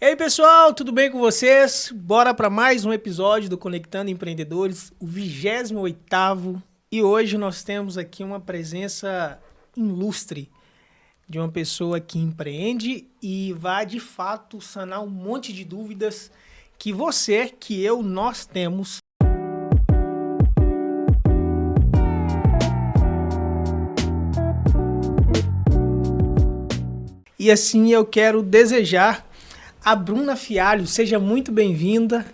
E aí, pessoal, tudo bem com vocês? Bora para mais um episódio do Conectando Empreendedores, o 28º. E hoje nós temos aqui uma presença ilustre de uma pessoa que empreende e vai, de fato, sanar um monte de dúvidas que você, que eu, nós temos. E assim eu quero desejar a Bruna Fialho. Seja muito bem-vinda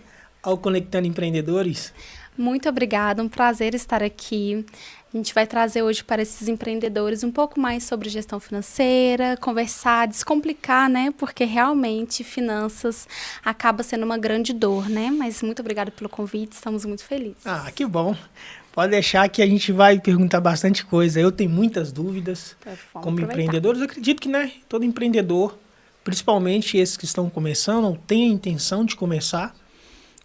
ao Conectando Empreendedores. Muito obrigada, um prazer estar aqui. A gente vai trazer hoje para esses empreendedores um pouco mais sobre gestão financeira, conversar, descomplicar, né? Porque realmente finanças acaba sendo uma grande dor, né? Mas muito obrigada pelo convite, estamos muito felizes. Ah, que bom. Pode deixar que a gente vai perguntar bastante coisa. Eu tenho muitas dúvidas como empreendedor. Eu acredito que, né, todo empreendedor, principalmente esses que estão começando ou têm a intenção de começar,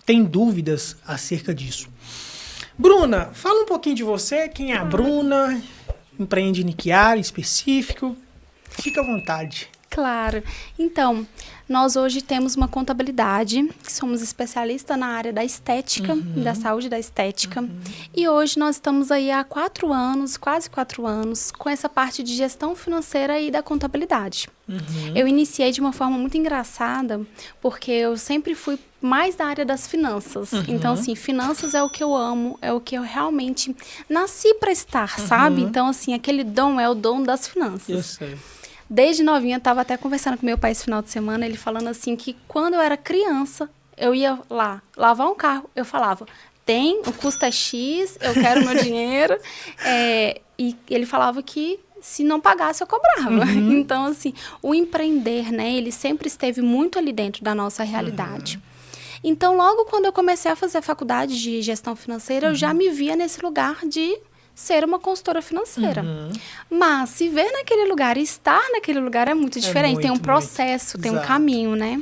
tem dúvidas acerca disso. Bruna, fala um pouquinho de você, quem é a Bruna, empreende em que área específico, fica à vontade. Claro. Então, nós hoje temos uma contabilidade, que somos especialistas na área da estética, da saúde da estética. E hoje nós estamos aí há 4 anos, quase 4 anos, com essa parte de gestão financeira e da contabilidade. Eu iniciei de uma forma muito engraçada, porque eu sempre fui mais da área das finanças. Então, assim, finanças é o que eu amo, é o que eu realmente nasci para estar, sabe? Então, assim, aquele dom é o dom das finanças. Eu sei. Desde novinha, eu estava até conversando com meu pai esse final de semana, ele falando assim que quando eu era criança, eu ia lá lavar um carro, eu falava, o custo é X, eu quero meu dinheiro. E ele falava que se não pagasse, eu cobrava. Então, assim, o empreender, né, ele sempre esteve muito ali dentro da nossa realidade. Então, logo quando eu comecei a fazer a faculdade de gestão financeira, eu já me via nesse lugar de ser uma consultora financeira. Mas se ver naquele lugar e estar naquele lugar é muito diferente. Tem um processo, tem um caminho, né?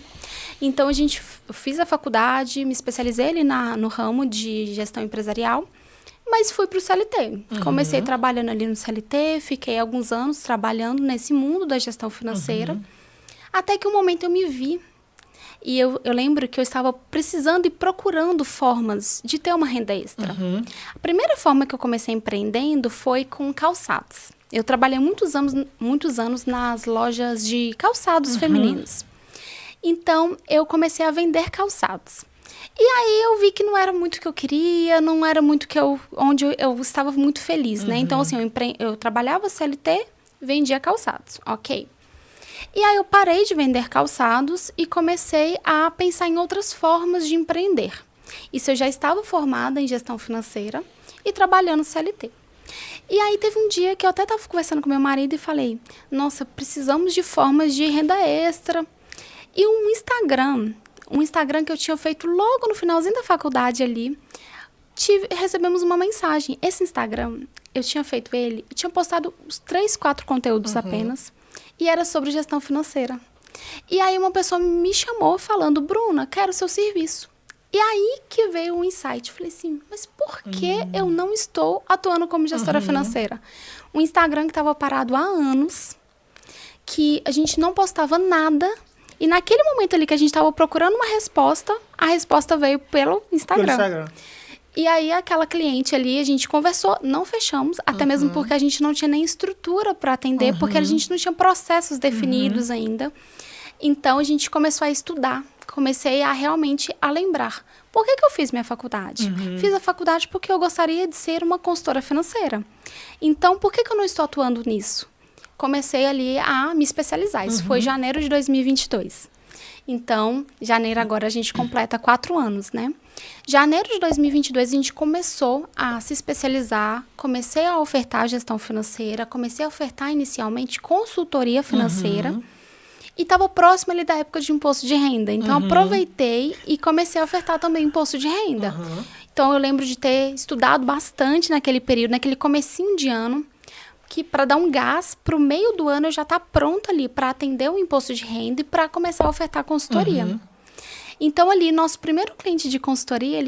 Então, eu fiz a faculdade, me especializei ali no ramo de gestão empresarial, mas fui para o CLT. Comecei trabalhando ali no CLT, fiquei alguns anos trabalhando nesse mundo da gestão financeira, até que um momento eu me vi. E eu lembro que eu estava precisando e procurando formas de ter uma renda extra. A primeira forma que eu comecei empreendendo foi com calçados. Eu trabalhei muitos anos nas lojas de calçados femininos. Então, eu comecei a vender calçados. E aí, eu vi que não era muito o que eu queria, não era muito onde eu estava muito feliz, né? Então, assim, eu trabalhava CLT, vendia calçados, ok. E aí eu parei de vender calçados e comecei a pensar em outras formas de empreender. Isso eu já estava formada em gestão financeira e trabalhando CLT. E aí teve um dia que eu até estava conversando com meu marido e falei, nossa, precisamos de formas de renda extra. E um Instagram que eu tinha feito logo no finalzinho da faculdade ali, recebemos uma mensagem. Esse Instagram, eu tinha feito ele, eu tinha postado uns 3, 4 conteúdos apenas. E era sobre gestão financeira. E aí uma pessoa me chamou falando, Bruna, quero seu serviço. E aí que veio um insight. Eu falei assim, mas por que eu não estou atuando como gestora financeira? Um Instagram que estava parado há anos, que a gente não postava nada. E naquele momento ali que a gente estava procurando uma resposta, a resposta veio pelo Instagram. E aí, aquela cliente ali, a gente conversou, não fechamos, até mesmo porque a gente não tinha nem estrutura para atender, porque a gente não tinha processos definidos ainda. Então, a gente começou a estudar, comecei a realmente a lembrar. Por que eu fiz minha faculdade? Fiz a faculdade porque eu gostaria de ser uma consultora financeira. Então, por que eu não estou atuando nisso? Comecei ali a me especializar, isso foi janeiro de 2022. Então, janeiro agora a gente completa 4 anos, né? Janeiro de 2022 a gente começou a se especializar, comecei a ofertar gestão financeira, comecei a ofertar inicialmente consultoria financeira e estava próximo ali da época de imposto de renda. Então, aproveitei e comecei a ofertar também imposto de renda. Então, eu lembro de ter estudado bastante naquele período, naquele comecinho de ano, que para dar um gás, para o meio do ano eu já tá pronta ali para atender o imposto de renda e para começar a ofertar consultoria. Então, ali, nosso primeiro cliente de consultoria,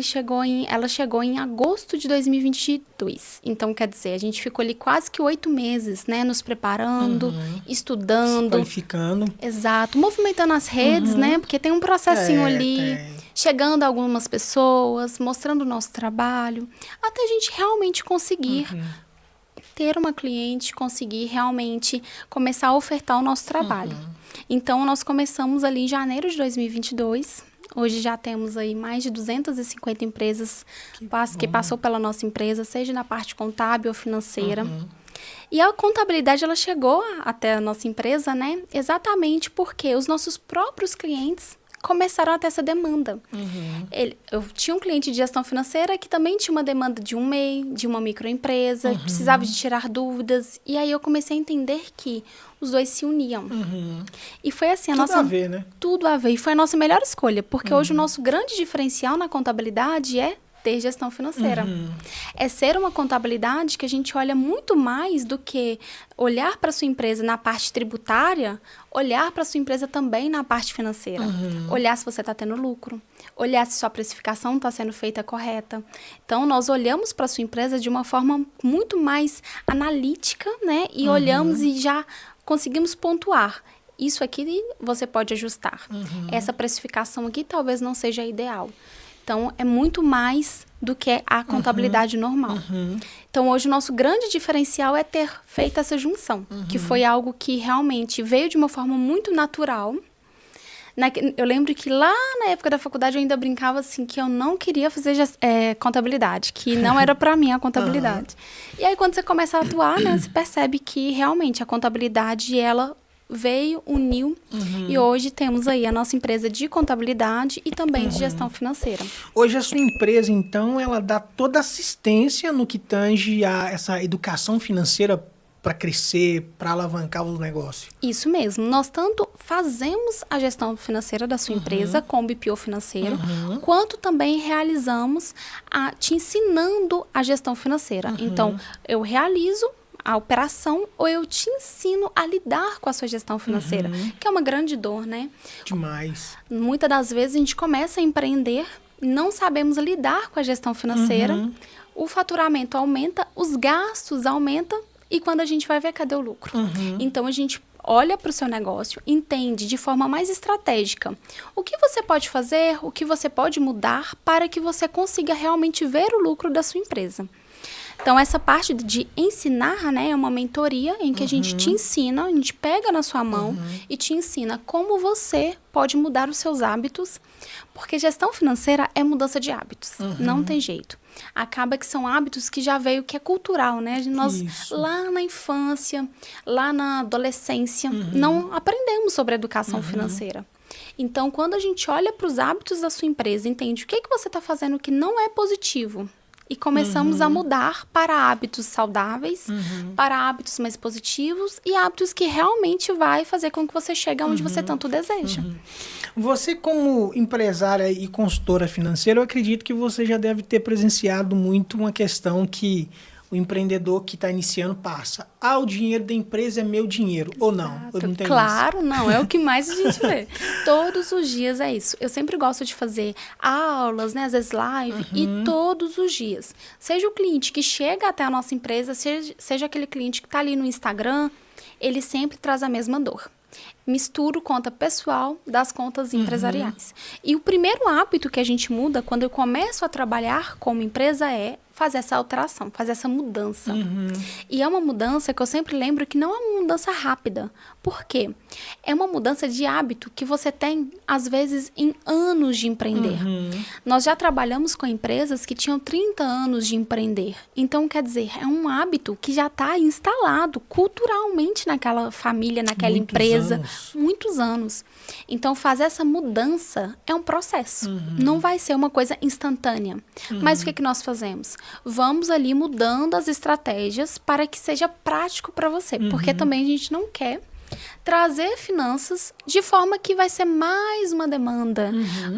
ela chegou em agosto de 2022. Então, quer dizer, a gente ficou ali quase que 8 meses, né? Nos preparando, estudando. Se qualificando. Exato. Movimentando as redes, né? Porque tem um processinho ali. Chegando a algumas pessoas, mostrando o nosso trabalho. Até a gente realmente conseguir ter uma cliente, conseguir realmente começar a ofertar o nosso trabalho. Então, nós começamos ali em janeiro de 2022. Hoje já temos aí mais de 250 empresas que passou pela nossa empresa, seja na parte contábil ou financeira. E a contabilidade, ela chegou até a nossa empresa, né? Exatamente porque os nossos próprios clientes começaram a ter essa demanda. Eu tinha um cliente de gestão financeira que também tinha uma demanda de um MEI, de uma microempresa, precisava de tirar dúvidas. E aí eu comecei a entender que os dois se uniam. E foi assim, tudo a ver, né? Tudo a ver. E foi a nossa melhor escolha, porque hoje o nosso grande diferencial na contabilidade é ter gestão financeira. É ser uma contabilidade que a gente olha muito mais do que olhar para sua empresa na parte tributária, olhar para sua empresa também na parte financeira. Olhar se você está tendo lucro, olhar se sua precificação está sendo feita correta. Então, nós olhamos para sua empresa de uma forma muito mais analítica, né? E olhamos e já conseguimos pontuar. Isso aqui você pode ajustar. Essa precificação aqui talvez não seja a ideal. Então, é muito mais do que a contabilidade normal. Então, hoje, o nosso grande diferencial é ter feito essa junção, que foi algo que realmente veio de uma forma muito natural. Eu lembro que lá na época da faculdade eu ainda brincava assim, que eu não queria fazer contabilidade, que não era para mim a contabilidade. E aí, quando você começa a atuar, né, você percebe que realmente a contabilidade, ela veio, uniu, e hoje temos aí a nossa empresa de contabilidade e também de gestão financeira. Hoje a sua empresa, então, ela dá toda assistência no que tange a essa educação financeira para crescer, para alavancar o negócio. Isso mesmo. Nós tanto fazemos a gestão financeira da sua empresa com o BPO financeiro, quanto também realizamos te ensinando a gestão financeira. Então, eu realizo a operação ou eu te ensino a lidar com a sua gestão financeira, que é uma grande dor, né? Demais. Muitas das vezes a gente começa a empreender, não sabemos lidar com a gestão financeira, o faturamento aumenta, os gastos aumentam e quando a gente vai ver, cadê o lucro? Então, a gente olha para o seu negócio, entende de forma mais estratégica o que você pode fazer, o que você pode mudar para que você consiga realmente ver o lucro da sua empresa. Então, essa parte de ensinar, né, é uma mentoria em que a gente te ensina, a gente pega na sua mão e te ensina como você pode mudar os seus hábitos, porque gestão financeira é mudança de hábitos, não tem jeito. Acaba que são hábitos que já veio, que é cultural, né? Nós, lá na infância, lá na adolescência, não aprendemos sobre educação financeira. Então, quando a gente olha para os hábitos da sua empresa, entende o que você está fazendo que não é positivo, e começamos a mudar para hábitos saudáveis, para hábitos mais positivos e hábitos que realmente vai fazer com que você chegue aonde você tanto deseja. Você, como empresária e consultora financeira, eu acredito que você já deve ter presenciado muito uma questão que o empreendedor que está iniciando passa. O dinheiro da empresa é meu dinheiro, ou não? Ou não tem claro, isso? Não. É o que mais a gente vê. Todos os dias é isso. Eu sempre gosto de fazer aulas, né? Às vezes live, e todos os dias. Seja o cliente que chega até a nossa empresa, seja aquele cliente que está ali no Instagram, ele sempre traz a mesma dor. Misturo conta pessoal das contas empresariais. E o primeiro hábito que a gente muda quando eu começo a trabalhar como empresa é fazer essa alteração, fazer essa mudança. E é uma mudança que eu sempre lembro que não é uma mudança rápida. Por quê? É uma mudança de hábito que você tem, às vezes, em anos de empreender. Nós já trabalhamos com empresas que tinham 30 anos de empreender. Então, quer dizer, é um hábito que já está instalado culturalmente naquela família, naquela empresa. Muitos anos. Então, fazer essa mudança é um processo. Não vai ser uma coisa instantânea. Mas o que nós fazemos? Vamos ali mudando as estratégias para que seja prático para você. Porque também a gente não quer trazer finanças de forma que vai ser mais uma demanda.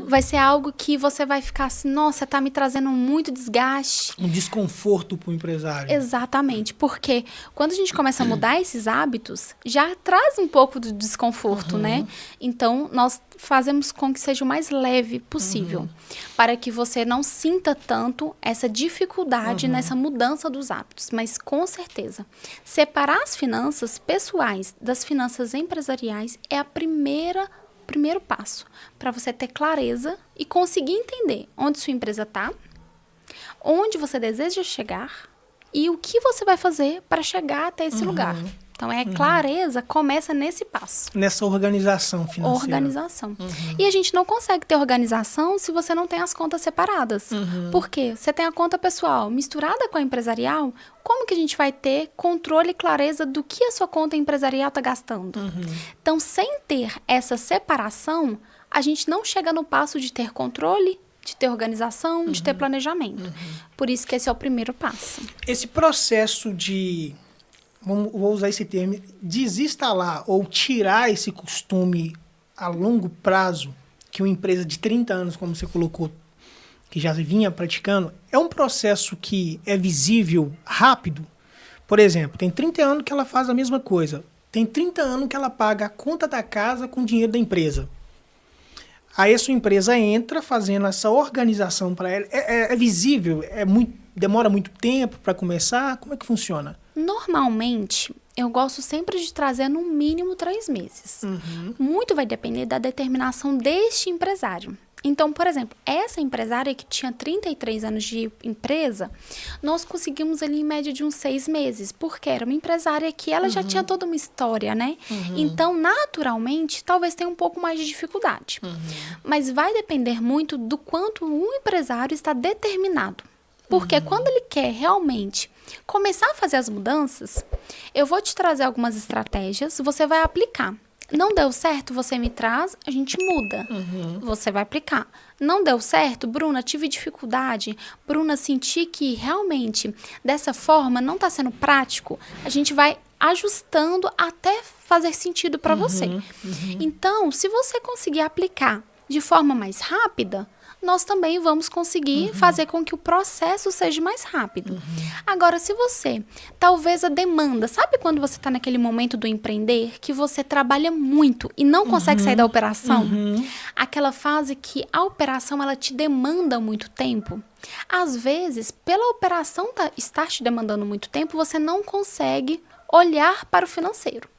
Vai ser algo que você vai ficar assim, nossa, tá me trazendo muito desgaste. Um desconforto para o empresário. Exatamente, porque quando a gente começa a mudar esses hábitos, já traz um pouco do desconforto, né? Então, nós fazemos com que seja o mais leve possível, para que você não sinta tanto essa dificuldade nessa mudança dos hábitos. Mas, com certeza, separar as finanças pessoais das finanças empresariais é primeiro passo para você ter clareza e conseguir entender onde sua empresa está, onde você deseja chegar e o que você vai fazer para chegar até esse lugar. Então, clareza começa nesse passo. Nessa organização financeira. Organização. E a gente não consegue ter organização se você não tem as contas separadas. Por quê? Você tem a conta pessoal misturada com a empresarial, como que a gente vai ter controle e clareza do que a sua conta empresarial está gastando? Então, sem ter essa separação, a gente não chega no passo de ter controle, de ter organização, de ter planejamento. Por isso que esse é o primeiro passo. Esse processo de... vou usar esse termo, desinstalar ou tirar esse costume a longo prazo, que uma empresa de 30 anos, como você colocou, que já vinha praticando, é um processo que é visível rápido. Por exemplo, tem 30 anos que ela faz a mesma coisa. Tem 30 anos que ela paga a conta da casa com o dinheiro da empresa. Aí a sua empresa entra fazendo essa organização para ela. É visível? Demora muito tempo para começar? Como é que funciona? Normalmente, eu gosto sempre de trazer no mínimo 3 meses. Muito vai depender da determinação deste empresário. Então, por exemplo, essa empresária que tinha 33 anos de empresa, nós conseguimos ali em média de uns 6 meses, porque era uma empresária que ela já tinha toda uma história, né? Então, naturalmente, talvez tenha um pouco mais de dificuldade. Mas vai depender muito do quanto o empresário está determinado. Porque quando ele quer realmente começar a fazer as mudanças, eu vou te trazer algumas estratégias, você vai aplicar. Não deu certo, você me traz, a gente muda. Você vai aplicar. Não deu certo, Bruna, tive dificuldade. Bruna, senti que realmente dessa forma não está sendo prático. A gente vai ajustando até fazer sentido para você. Então, se você conseguir aplicar de forma mais rápida, nós também vamos conseguir fazer com que o processo seja mais rápido. Agora, se você, talvez a demanda, sabe quando você está naquele momento do empreender, que você trabalha muito e não consegue sair da operação? Aquela fase que a operação, ela te demanda muito tempo. Às vezes, pela operação estar te demandando muito tempo, você não consegue olhar para o financeiro.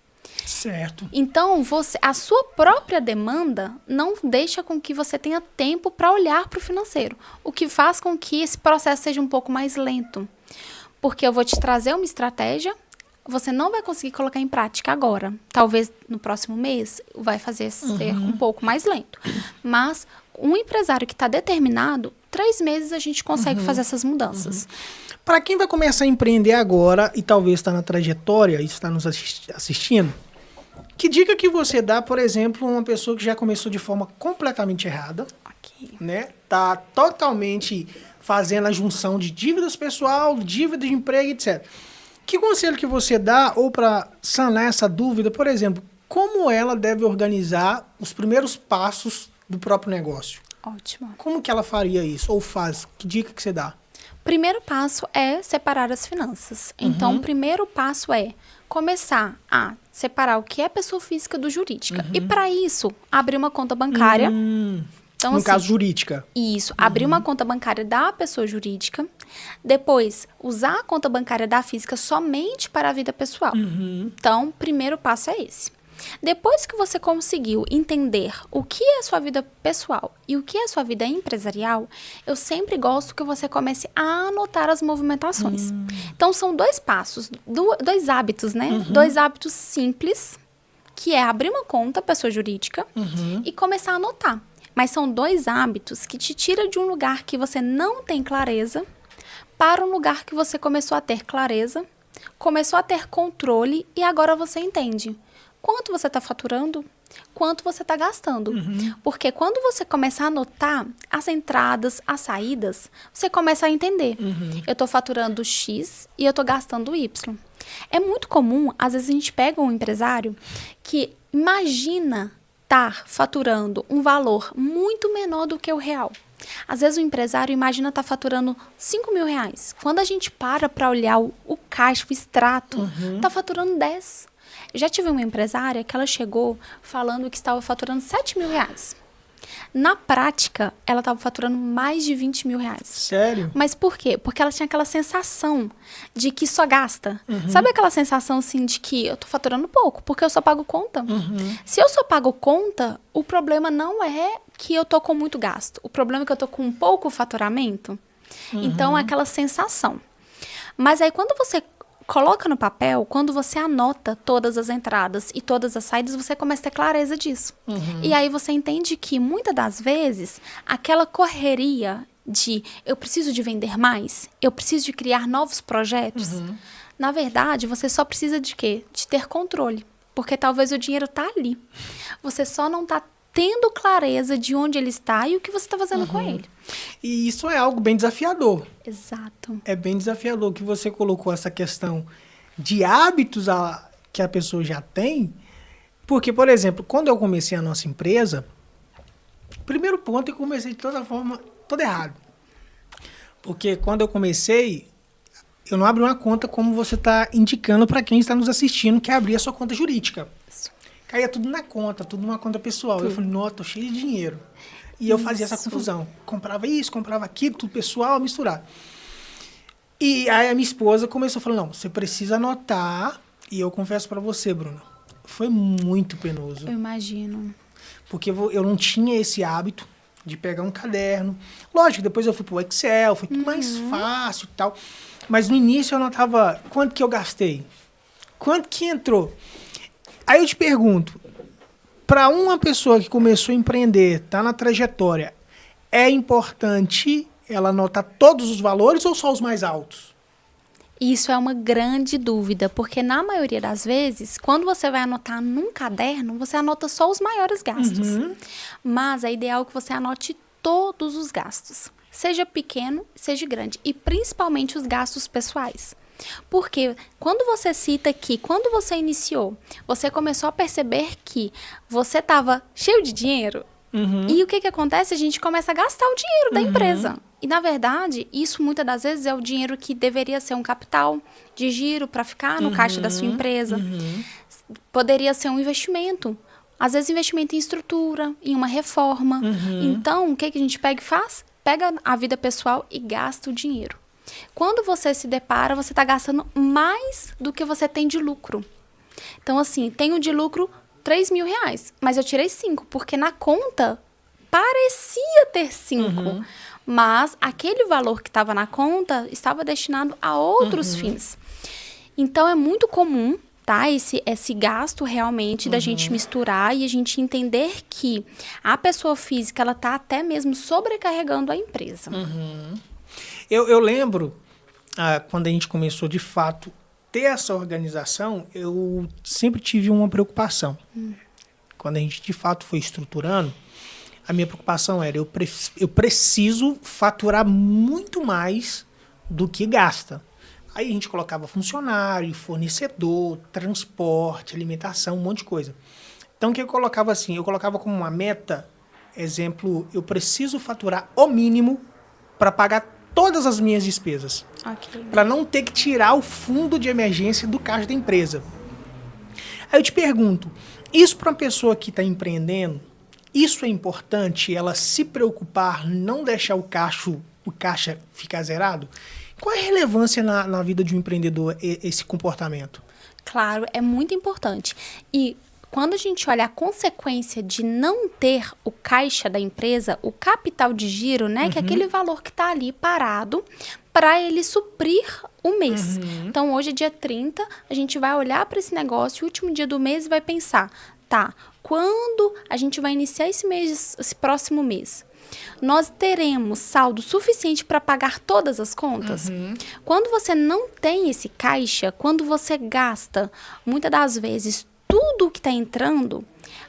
Certo. Então, a sua própria demanda não deixa com que você tenha tempo para olhar para o financeiro, o que faz com que esse processo seja um pouco mais lento. Porque eu vou te trazer uma estratégia, você não vai conseguir colocar em prática agora. Talvez no próximo mês vai fazer ser um pouco mais lento. Mas um empresário que está determinado, 3 meses a gente consegue fazer essas mudanças. Para quem vai começar a empreender agora e talvez está na trajetória e está nos assistindo, que dica que você dá, por exemplo, uma pessoa que já começou de forma completamente errada, né? Tá totalmente fazendo a junção de dívidas pessoal, dívida de emprego, etc. Que conselho que você dá, ou para sanar essa dúvida, por exemplo, como ela deve organizar os primeiros passos do próprio negócio? Ótimo. Como que ela faria isso, ou faz? Que dica que você dá? Primeiro passo é separar as finanças. Então, o primeiro passo é começar a separar o que é pessoa física do jurídica. E para isso, abrir uma conta bancária. Então, no assim, caso, jurídica. Isso. Abrir uma conta bancária da pessoa jurídica. Depois, usar a conta bancária da física somente para a vida pessoal. Então, o primeiro passo é esse. Depois que você conseguiu entender o que é a sua vida pessoal e o que é a sua vida empresarial, eu sempre gosto que você comece a anotar as movimentações. Então, são 2 passos, 2 hábitos, né? 2 hábitos simples, que é abrir uma conta, pessoa jurídica, e começar a anotar. Mas são 2 hábitos que te tiram de um lugar que você não tem clareza para um lugar que você começou a ter clareza, começou a ter controle e agora você entende quanto você está faturando, quanto você está gastando. Porque quando você começa a anotar as entradas, as saídas, você começa a entender. Eu estou faturando X e eu estou gastando Y. É muito comum, às vezes a gente pega um empresário que Imagina estar faturando um valor muito menor do que o real. Às vezes o empresário imagina estar faturando 5 mil reais. Quando a gente para olhar o caixa, o extrato, está faturando 10. Eu já tive uma empresária que ela chegou falando que estava faturando 7 mil reais. Na prática, ela estava faturando mais de 20 mil reais. Sério? Mas por quê? Porque ela tinha aquela sensação de que só gasta. Sabe aquela sensação assim de que eu tô faturando pouco, porque eu só pago conta? Se eu só pago conta, o problema não é que eu tô com muito gasto. O problema é que eu tô com pouco faturamento. Então, é aquela sensação. Mas aí, quando você coloca no papel, quando você anota todas as entradas e todas as saídas, você começa a ter clareza disso. E aí você entende que, muitas das vezes, aquela correria de eu preciso de vender mais, eu preciso de criar novos projetos, na verdade, você só precisa de quê? De ter controle. Porque talvez o dinheiro está ali. Você só não está tendo clareza de onde ele está e o que você está fazendo com ele. E isso é algo bem desafiador. Exato. É bem desafiador que você colocou essa questão de hábitos que a pessoa já tem. Porque, por exemplo, quando eu comecei a nossa empresa, o primeiro ponto eu comecei de toda forma, todo errado. Porque quando eu comecei, eu não abri uma conta como você está indicando para quem está nos assistindo, que é abrir a sua conta jurídica. Caía tudo na conta, tudo numa conta pessoal. Eu falei, nossa, tô cheio de dinheiro. E eu fazia essa confusão. Comprava isso, comprava aquilo, tudo pessoal, misturado. E aí a minha esposa começou a falar, não, você precisa anotar. E eu confesso para você, Bruna, foi muito penoso. Eu imagino. Porque eu não tinha esse hábito de pegar um caderno. Lógico, depois eu fui pro Excel, foi tudo mais fácil e tal. Mas no início eu anotava quanto que eu gastei, quanto que entrou. Aí eu te pergunto, para uma pessoa que começou a empreender, tá na trajetória, é importante ela anotar todos os valores ou só os mais altos? Isso é uma grande dúvida, porque na maioria das vezes, quando você vai anotar num caderno, você anota só os maiores gastos. Mas é ideal que você anote todos os gastos, seja pequeno, seja grande, e principalmente os gastos pessoais. Porque quando você cita que quando você iniciou, você começou a perceber que você estava cheio de dinheiro, e o que acontece? A gente começa a gastar o dinheiro da empresa. E, na verdade, isso muitas das vezes é o dinheiro que deveria ser um capital de giro para ficar no caixa da sua empresa. Poderia ser um investimento. Às vezes, investimento em estrutura, em uma reforma. Então, o que a gente pega e faz? Pega a vida pessoal e gasta o dinheiro. Quando você se depara, você está gastando mais do que você tem de lucro. Então, assim, tenho de lucro 3 mil reais, mas eu tirei 5, porque na conta parecia ter 5. Mas aquele valor que estava na conta estava destinado a outros fins. Então, é muito comum, tá? Esse gasto realmente da gente misturar e a gente entender que a pessoa física, ela está até mesmo sobrecarregando a empresa. Eu lembro, quando a gente começou de fato ter essa organização, eu sempre tive uma preocupação. Quando a gente de fato foi estruturando, a minha preocupação era, eu preciso faturar muito mais do que gasta. Aí a gente colocava funcionário, fornecedor, transporte, alimentação, um monte de coisa. Então o que eu colocava assim? Eu colocava como uma meta, exemplo, eu preciso faturar o mínimo para pagar todas as minhas despesas. Para não ter que tirar o fundo de emergência do caixa da empresa. Aí eu te pergunto, isso para uma pessoa que está empreendendo, isso é importante, ela se preocupar, não deixar o caixa ficar zerado? Qual é a relevância na vida de um empreendedor esse comportamento? Claro, é muito importante. E quando a gente olha a consequência de não ter o caixa da empresa, o capital de giro, né, que é aquele valor que está ali parado para ele suprir o mês. Então, hoje é dia 30, a gente vai olhar para esse negócio, o último dia do mês, e vai pensar, tá, quando a gente vai iniciar esse próximo mês? Nós teremos saldo suficiente para pagar todas as contas? Quando você não tem esse caixa, quando você gasta, muitas das vezes, tudo que está entrando,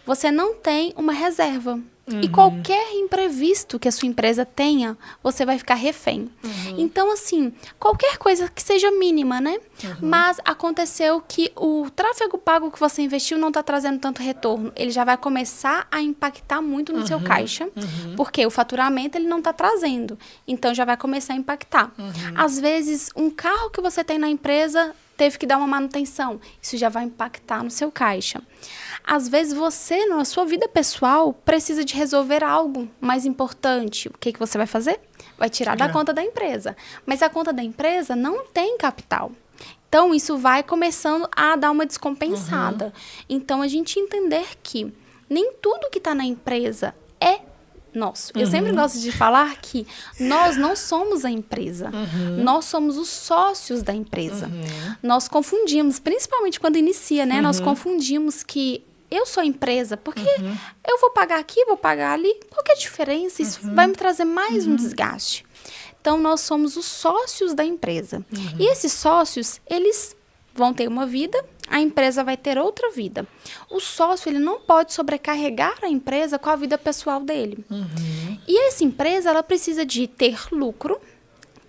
você não tem uma reserva. E qualquer imprevisto que a sua empresa tenha, você vai ficar refém. Então, assim, qualquer coisa que seja mínima, né? Mas aconteceu que o tráfego pago que você investiu não está trazendo tanto retorno. Ele já vai começar a impactar muito no seu caixa, porque o faturamento ele não está trazendo. Então, já vai começar a impactar. Às vezes, um carro que você tem na empresa teve que dar uma manutenção. Isso já vai impactar no seu caixa. Às vezes você, na sua vida pessoal, precisa de resolver algo mais importante. O que você vai fazer? Vai tirar da conta da empresa. Mas a conta da empresa não tem capital. Então, isso vai começando a dar uma descompensada. Então, a gente entender que nem tudo que está na empresa é nosso. Eu sempre gosto de falar que nós não somos a empresa. Nós somos os sócios da empresa. Nós confundimos, principalmente quando inicia, né? Nós confundimos que eu sou a empresa, porque eu vou pagar aqui, vou pagar ali. Qual que é a diferença? Isso vai me trazer mais um desgaste. Então, nós somos os sócios da empresa. E esses sócios, eles vão ter uma vida, a empresa vai ter outra vida. O sócio, ele não pode sobrecarregar a empresa com a vida pessoal dele. E essa empresa, ela precisa de ter lucro,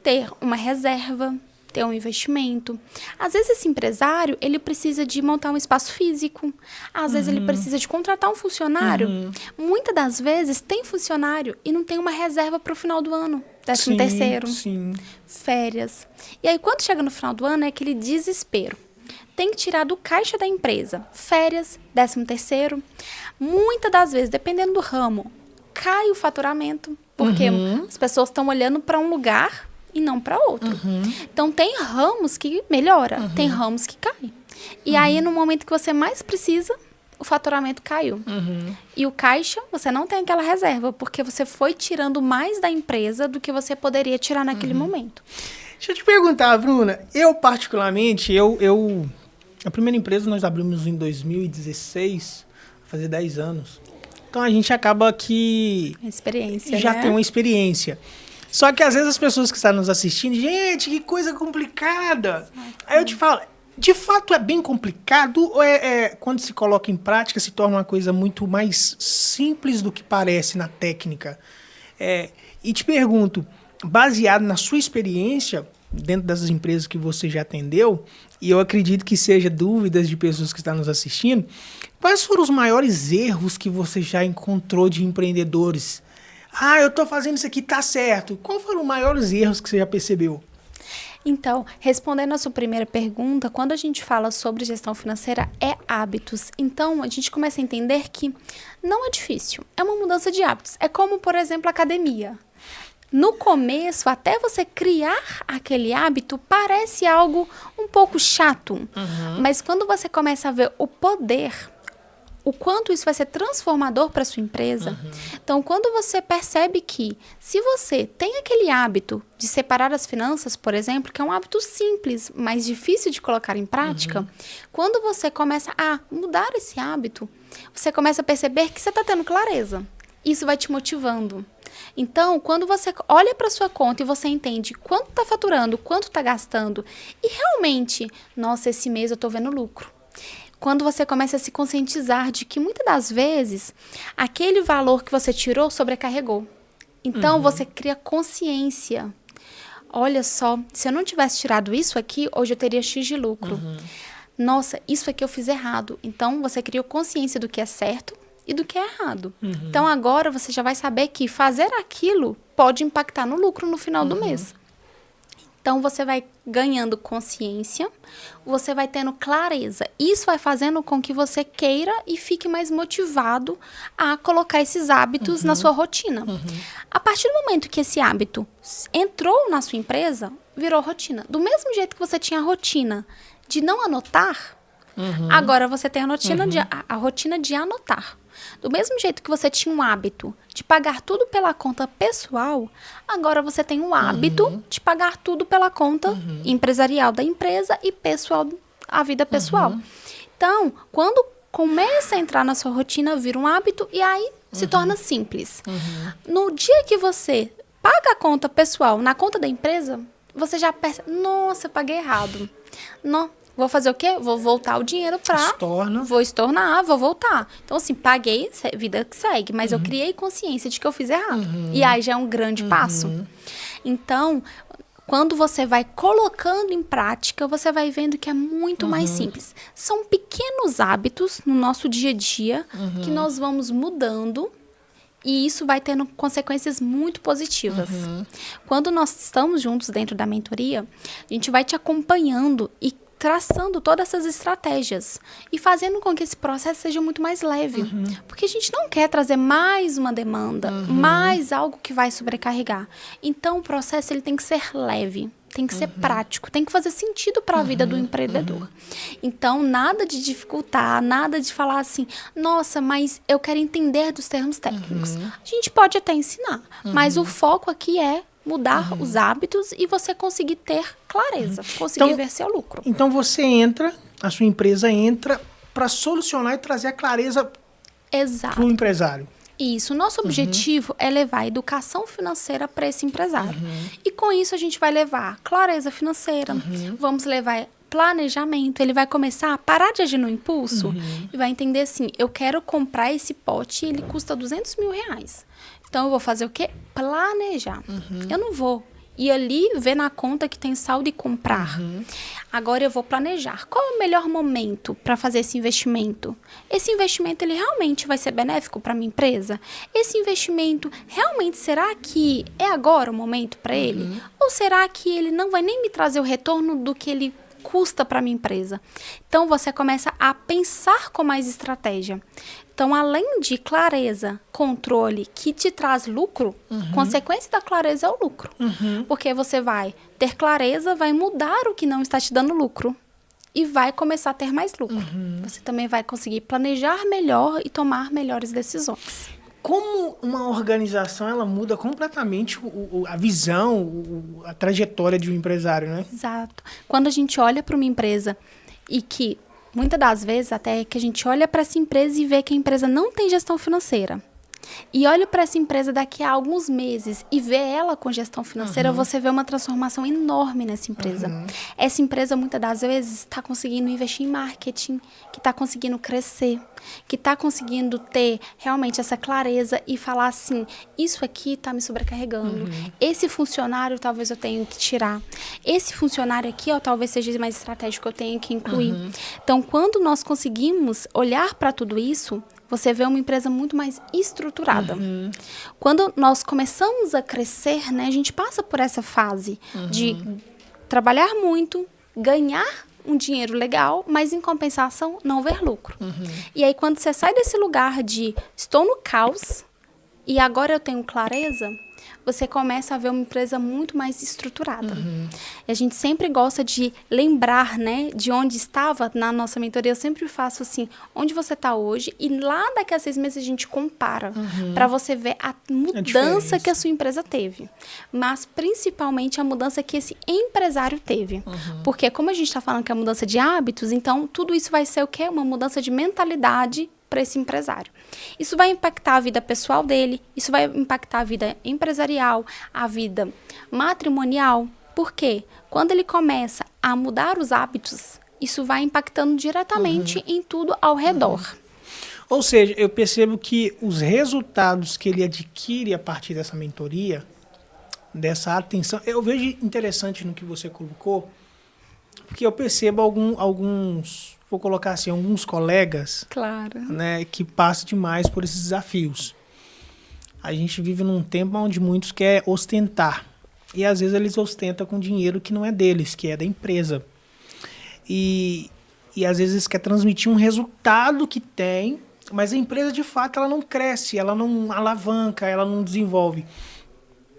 ter uma reserva, ter um investimento. Às vezes, esse empresário, ele precisa de montar um espaço físico. Às vezes, ele precisa de contratar um funcionário. Muitas das vezes, tem funcionário e não tem uma reserva para o final do ano. 13º, férias. E aí, quando chega no final do ano, é aquele desespero. Tem que tirar do caixa da empresa. Férias, 13º. Muitas das vezes, dependendo do ramo, cai o faturamento. Porque as pessoas estão olhando para um lugar e não para outro. Então, tem ramos que melhora, tem ramos que cai. E aí, no momento que você mais precisa, o faturamento caiu. E o caixa, você não tem aquela reserva, porque você foi tirando mais da empresa do que você poderia tirar naquele momento. Deixa eu te perguntar, Bruna, eu particularmente, a primeira empresa nós abrimos em 2016, vai fazer 10 anos. Então, a gente acaba que Experiência, já né? tem uma experiência. Só que às vezes as pessoas que estão nos assistindo, gente, que coisa complicada. Aí eu te falo, de fato é bem complicado ou quando se coloca em prática se torna uma coisa muito mais simples do que parece na técnica? E te pergunto, baseado na sua experiência dentro das empresas que você já atendeu, e eu acredito que seja dúvidas de pessoas que estão nos assistindo, quais foram os maiores erros que você já encontrou de empreendedores? Eu estou fazendo isso aqui, tá certo. Quais foram os maiores erros que você já percebeu? Então, respondendo a sua primeira pergunta, quando a gente fala sobre gestão financeira, é hábitos. Então, a gente começa a entender que não é difícil, é uma mudança de hábitos. É como, por exemplo, a academia. No começo, até você criar aquele hábito, parece algo um pouco chato. Mas quando você começa a ver o poder, o quanto isso vai ser transformador para a sua empresa. Então, quando você percebe que, se você tem aquele hábito de separar as finanças, por exemplo, que é um hábito simples, mas difícil de colocar em prática, quando você começa a mudar esse hábito, você começa a perceber que você está tendo clareza. Isso vai te motivando. Então, quando você olha para sua conta e você entende quanto está faturando, quanto está gastando, e realmente, nossa, esse mês eu estou vendo lucro. Quando você começa a se conscientizar de que muitas das vezes aquele valor que você tirou sobrecarregou. Então, você cria consciência. Olha só, se eu não tivesse tirado isso aqui, hoje eu teria X de lucro. Nossa, isso aqui eu fiz errado. Então, você criou consciência do que é certo e do que é errado. Então, agora você já vai saber que fazer aquilo pode impactar no lucro no final do mês. Então, você vai ganhando consciência, você vai tendo clareza. Isso vai fazendo com que você queira e fique mais motivado a colocar esses hábitos na sua rotina. A partir do momento que esse hábito entrou na sua empresa, virou rotina. Do mesmo jeito que você tinha a rotina de não anotar, agora você tem a rotina de anotar. Do mesmo jeito que você tinha um hábito de pagar tudo pela conta pessoal, agora você tem um hábito de pagar tudo pela conta empresarial da empresa e pessoal, a vida pessoal. Então, quando começa a entrar na sua rotina, vira um hábito e aí se torna simples. No dia que você paga a conta pessoal na conta da empresa, você já percebe, nossa, eu paguei errado. Não, Vou fazer o quê? Vou voltar o dinheiro pra... Vou estornar, vou voltar. Então, assim, paguei, vida que segue. Mas eu criei consciência de que eu fiz errado. E aí já é um grande passo. Então, quando você vai colocando em prática, você vai vendo que é muito mais simples. São pequenos hábitos no nosso dia a dia que nós vamos mudando e isso vai tendo consequências muito positivas. Quando nós estamos juntos dentro da mentoria, a gente vai te acompanhando e traçando todas essas estratégias e fazendo com que esse processo seja muito mais leve. Porque a gente não quer trazer mais uma demanda, mais algo que vai sobrecarregar. Então, o processo ele tem que ser leve, tem que ser prático, tem que fazer sentido para a vida do empreendedor. Então, nada de dificultar, nada de falar assim, nossa, mas eu quero entender dos termos técnicos. A gente pode até ensinar, mas o foco aqui é mudar os hábitos e você conseguir ter clareza, conseguir ver seu lucro. Então você entra, a sua empresa entra para solucionar e trazer a clareza para o empresário. Isso, nosso objetivo é levar a educação financeira para esse empresário. E com isso a gente vai levar clareza financeira, vamos levar planejamento, ele vai começar a parar de agir no impulso e vai entender assim, eu quero comprar esse pote e ele custa R$200 mil. Então, eu vou fazer o quê? Planejar. Eu não vou ir ali, ver na conta que tem saldo e comprar. Agora, eu vou planejar. Qual é o melhor momento para fazer esse investimento? Esse investimento, ele realmente vai ser benéfico para a minha empresa? Esse investimento, realmente, será que é agora o momento para ele? Ou será que ele não vai nem me trazer o retorno do que ele custa para a minha empresa? Então, você começa a pensar com mais estratégia. Então, além de clareza, controle, que te traz lucro, consequência da clareza é o lucro. Porque você vai ter clareza, vai mudar o que não está te dando lucro e vai começar a ter mais lucro. Você também vai conseguir planejar melhor e tomar melhores decisões. Como uma organização, ela muda completamente a visão, a trajetória de um empresário, né? Exato. Quando a gente olha para uma empresa e que, muitas das vezes, até que a gente olha para essa empresa e vê que a empresa não tem gestão financeira. E olha para essa empresa daqui a alguns meses e vê ela com gestão financeira, você vê uma transformação enorme nessa empresa. Essa empresa, muitas das vezes, está conseguindo investir em marketing, que está conseguindo crescer, que está conseguindo ter realmente essa clareza e falar assim, isso aqui está me sobrecarregando. Esse funcionário talvez eu tenha que tirar. Esse funcionário aqui, talvez seja mais estratégico, eu tenha que incluir. Então, quando nós conseguimos olhar para tudo isso, você vê uma empresa muito mais estruturada. Quando nós começamos a crescer, né, a gente passa por essa fase de trabalhar muito, ganhar um dinheiro legal, mas em compensação não ver lucro. E aí quando você sai desse lugar de estou no caos e agora eu tenho clareza, você começa a ver uma empresa muito mais estruturada. E a gente sempre gosta de lembrar, né, de onde estava na nossa mentoria. Eu sempre faço assim, onde você está hoje, e lá daqui a 6 meses a gente compara, para você ver a mudança que a sua empresa teve. Mas, principalmente, a mudança que esse empresário teve. Porque, como a gente está falando que é mudança de hábitos, então, tudo isso vai ser o quê? Uma mudança de mentalidade para esse empresário. Isso vai impactar a vida pessoal dele, isso vai impactar a vida empresarial, a vida matrimonial. Por quê? Quando ele começa a mudar os hábitos, isso vai impactando diretamente em tudo ao redor. Ou seja, eu percebo que os resultados que ele adquire a partir dessa mentoria, dessa atenção, eu vejo interessante no que você colocou, porque eu percebo alguns, vou colocar assim, alguns colegas, né, que passam demais por esses desafios. A gente vive num tempo onde muitos querem ostentar. E às vezes eles ostentam com dinheiro que não é deles, que é da empresa. E às vezes eles querem transmitir um resultado que tem, mas a empresa de fato ela não cresce, ela não alavanca, ela não desenvolve.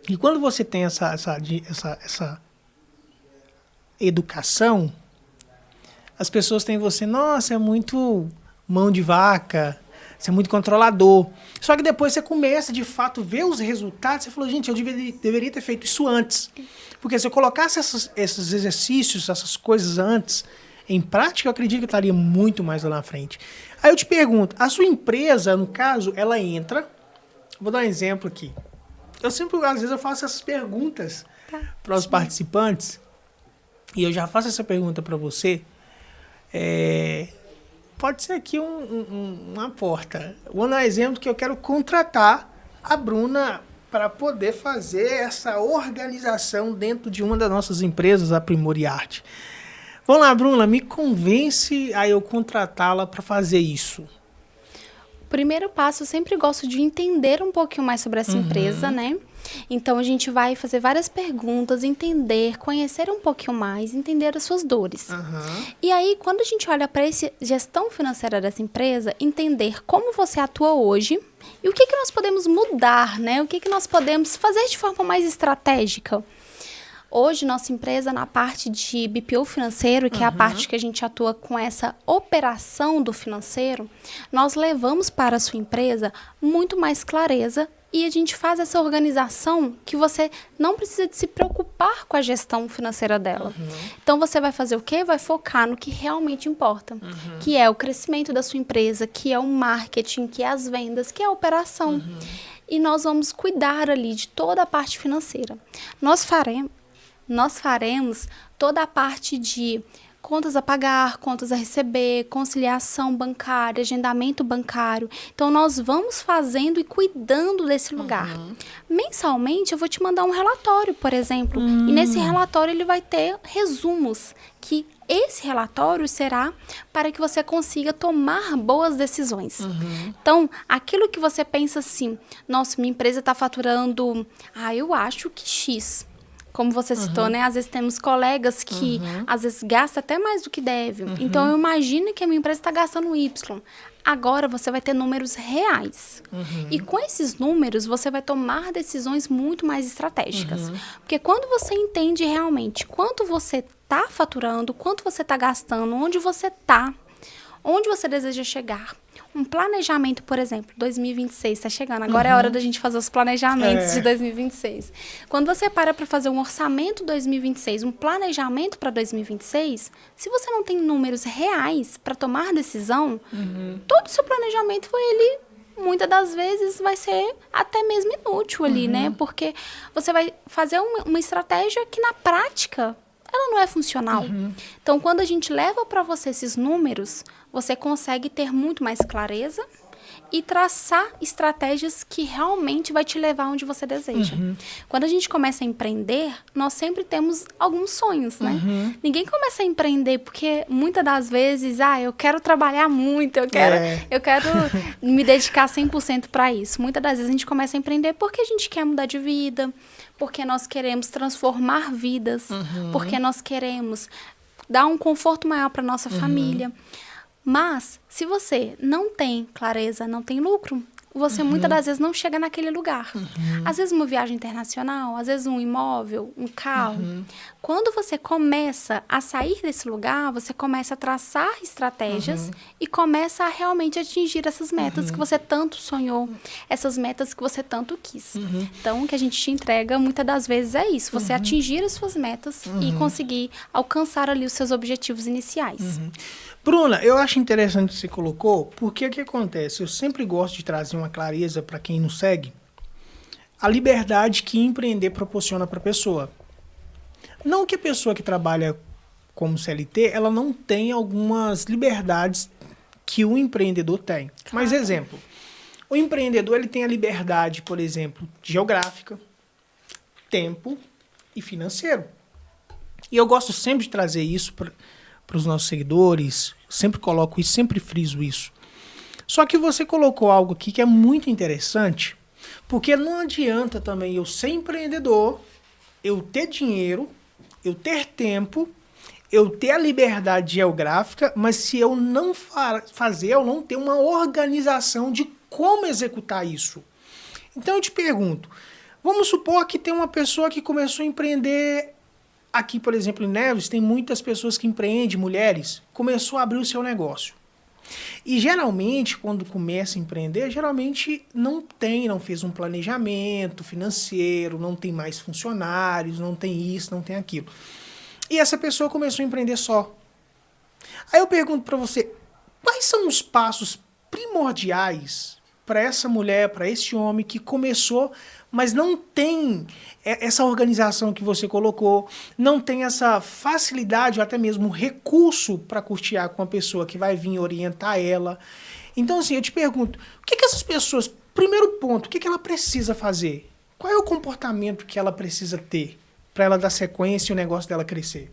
E quando você tem essa educação, as pessoas têm você, nossa, é muito mão de vaca, você é muito controlador. Só que depois você começa, de fato, ver os resultados, você falou, gente, eu deveria ter feito isso antes. Porque se eu colocasse esses exercícios, essas coisas antes, em prática, eu acredito que eu estaria muito mais lá na frente. Aí eu te pergunto, a sua empresa, no caso, ela entra, vou dar um exemplo aqui. Eu sempre, às vezes, eu faço essas perguntas para os participantes, e eu já faço essa pergunta para você. Pode ser aqui uma porta. Vou dar um exemplo que eu quero contratar a Bruna para poder fazer essa organização dentro de uma das nossas empresas, a Primoriarte. Vamos lá, Bruna, me convence a eu contratá-la para fazer isso. O primeiro passo, eu sempre gosto de entender um pouquinho mais sobre essa empresa, né? Então, a gente vai fazer várias perguntas, entender, conhecer um pouquinho mais, entender as suas dores. E aí, quando a gente olha para essa gestão financeira dessa empresa, entender como você atua hoje e o que nós podemos mudar, né? O que nós podemos fazer de forma mais estratégica. Hoje, nossa empresa, na parte de BPO financeiro, que é a parte que a gente atua com essa operação do financeiro, nós levamos para a sua empresa muito mais clareza e a gente faz essa organização que você não precisa de se preocupar com a gestão financeira dela. Então, você vai fazer o quê? Vai focar no que realmente importa, que é o crescimento da sua empresa, que é o marketing, que é as vendas, que é a operação. E nós vamos cuidar ali de toda a parte financeira. Nós faremos toda a parte de contas a pagar, contas a receber, conciliação bancária, agendamento bancário. Então, nós vamos fazendo e cuidando desse lugar. Mensalmente, eu vou te mandar um relatório, por exemplo. E nesse relatório, ele vai ter resumos, que esse relatório será para que você consiga tomar boas decisões. Então, aquilo que você pensa assim, nossa, minha empresa está faturando, eu acho que X. Como você citou, né? Às vezes temos colegas que, às vezes, gastam até mais do que deve. Então, eu imagino que a minha empresa está gastando Y. Agora, você vai ter números reais. E com esses números, você vai tomar decisões muito mais estratégicas. Porque quando você entende realmente quanto você está faturando, quanto você está gastando, onde você deseja chegar. Um planejamento, por exemplo, 2026 está chegando. Agora é a hora da gente fazer os planejamentos de 2026. Quando você para fazer um orçamento 2026, um planejamento para 2026, se você não tem números reais para tomar decisão, todo o seu planejamento, muitas das vezes, vai ser até mesmo inútil ali, né? Porque você vai fazer uma estratégia que, na prática, ela não é funcional. Então, quando a gente leva para você esses números, você consegue ter muito mais clareza e traçar estratégias que realmente vai te levar onde você deseja. Quando a gente começa a empreender, nós sempre temos alguns sonhos, né? Ninguém começa a empreender porque muitas das vezes, eu quero trabalhar muito, eu quero me dedicar 100% para isso. Muitas das vezes a gente começa a empreender porque a gente quer mudar de vida, porque nós queremos transformar vidas, porque nós queremos dar um conforto maior para nossa família. Mas, se você não tem clareza, não tem lucro, você muitas das vezes não chega naquele lugar. Às vezes uma viagem internacional, às vezes um imóvel, um carro. Quando você começa a sair desse lugar, você começa a traçar estratégias e começa a realmente atingir essas metas que você tanto sonhou, essas metas que você tanto quis. Então, o que a gente te entrega muitas das vezes é isso, você atingir as suas metas e conseguir alcançar ali os seus objetivos iniciais. Bruna, eu acho interessante o que você colocou, porque o que acontece? Eu sempre gosto de trazer uma clareza para quem nos segue, a liberdade que empreender proporciona para a pessoa. Não que a pessoa que trabalha como CLT, ela não tem algumas liberdades que o empreendedor tem. Claro. Mas, exemplo, o empreendedor ele tem a liberdade, por exemplo, geográfica, tempo e financeiro. E eu gosto sempre de trazer isso para os nossos seguidores, sempre coloco isso, sempre friso isso. Só que você colocou algo aqui que é muito interessante, porque não adianta também eu ser empreendedor, eu ter dinheiro, eu ter tempo, eu ter a liberdade geográfica, mas se eu não eu não ter uma organização de como executar isso. Então eu te pergunto, vamos supor que tem uma pessoa que começou a empreender. Aqui, por exemplo, em Neves, tem muitas pessoas que empreendem, mulheres, começou a abrir o seu negócio. E geralmente, quando começa a empreender, geralmente não fez um planejamento financeiro, não tem mais funcionários, não tem isso, não tem aquilo. E essa pessoa começou a empreender só. Aí eu pergunto para você, quais são os passos primordiais para essa mulher, para esse homem que começou, mas não tem essa organização que você colocou, não tem essa facilidade ou até mesmo recurso para custear com a pessoa que vai vir orientar ela. Então, assim, eu te pergunto, o que essas pessoas, primeiro ponto, o que ela precisa fazer? Qual é o comportamento que ela precisa ter para ela dar sequência e o negócio dela crescer?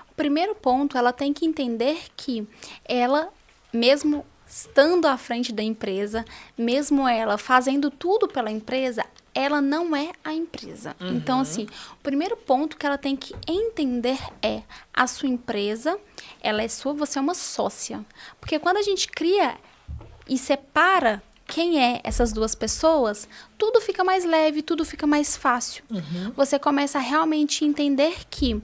O primeiro ponto, ela tem que entender que ela, mesmo estando à frente da empresa, mesmo ela fazendo tudo pela empresa, ela não é a empresa. Uhum. Então, assim, o primeiro ponto que ela tem que entender é a sua empresa, ela é sua, você é uma sócia. Porque quando a gente cria e separa quem é essas duas pessoas, tudo fica mais leve, tudo fica mais fácil. Uhum. Você começa a realmente entender que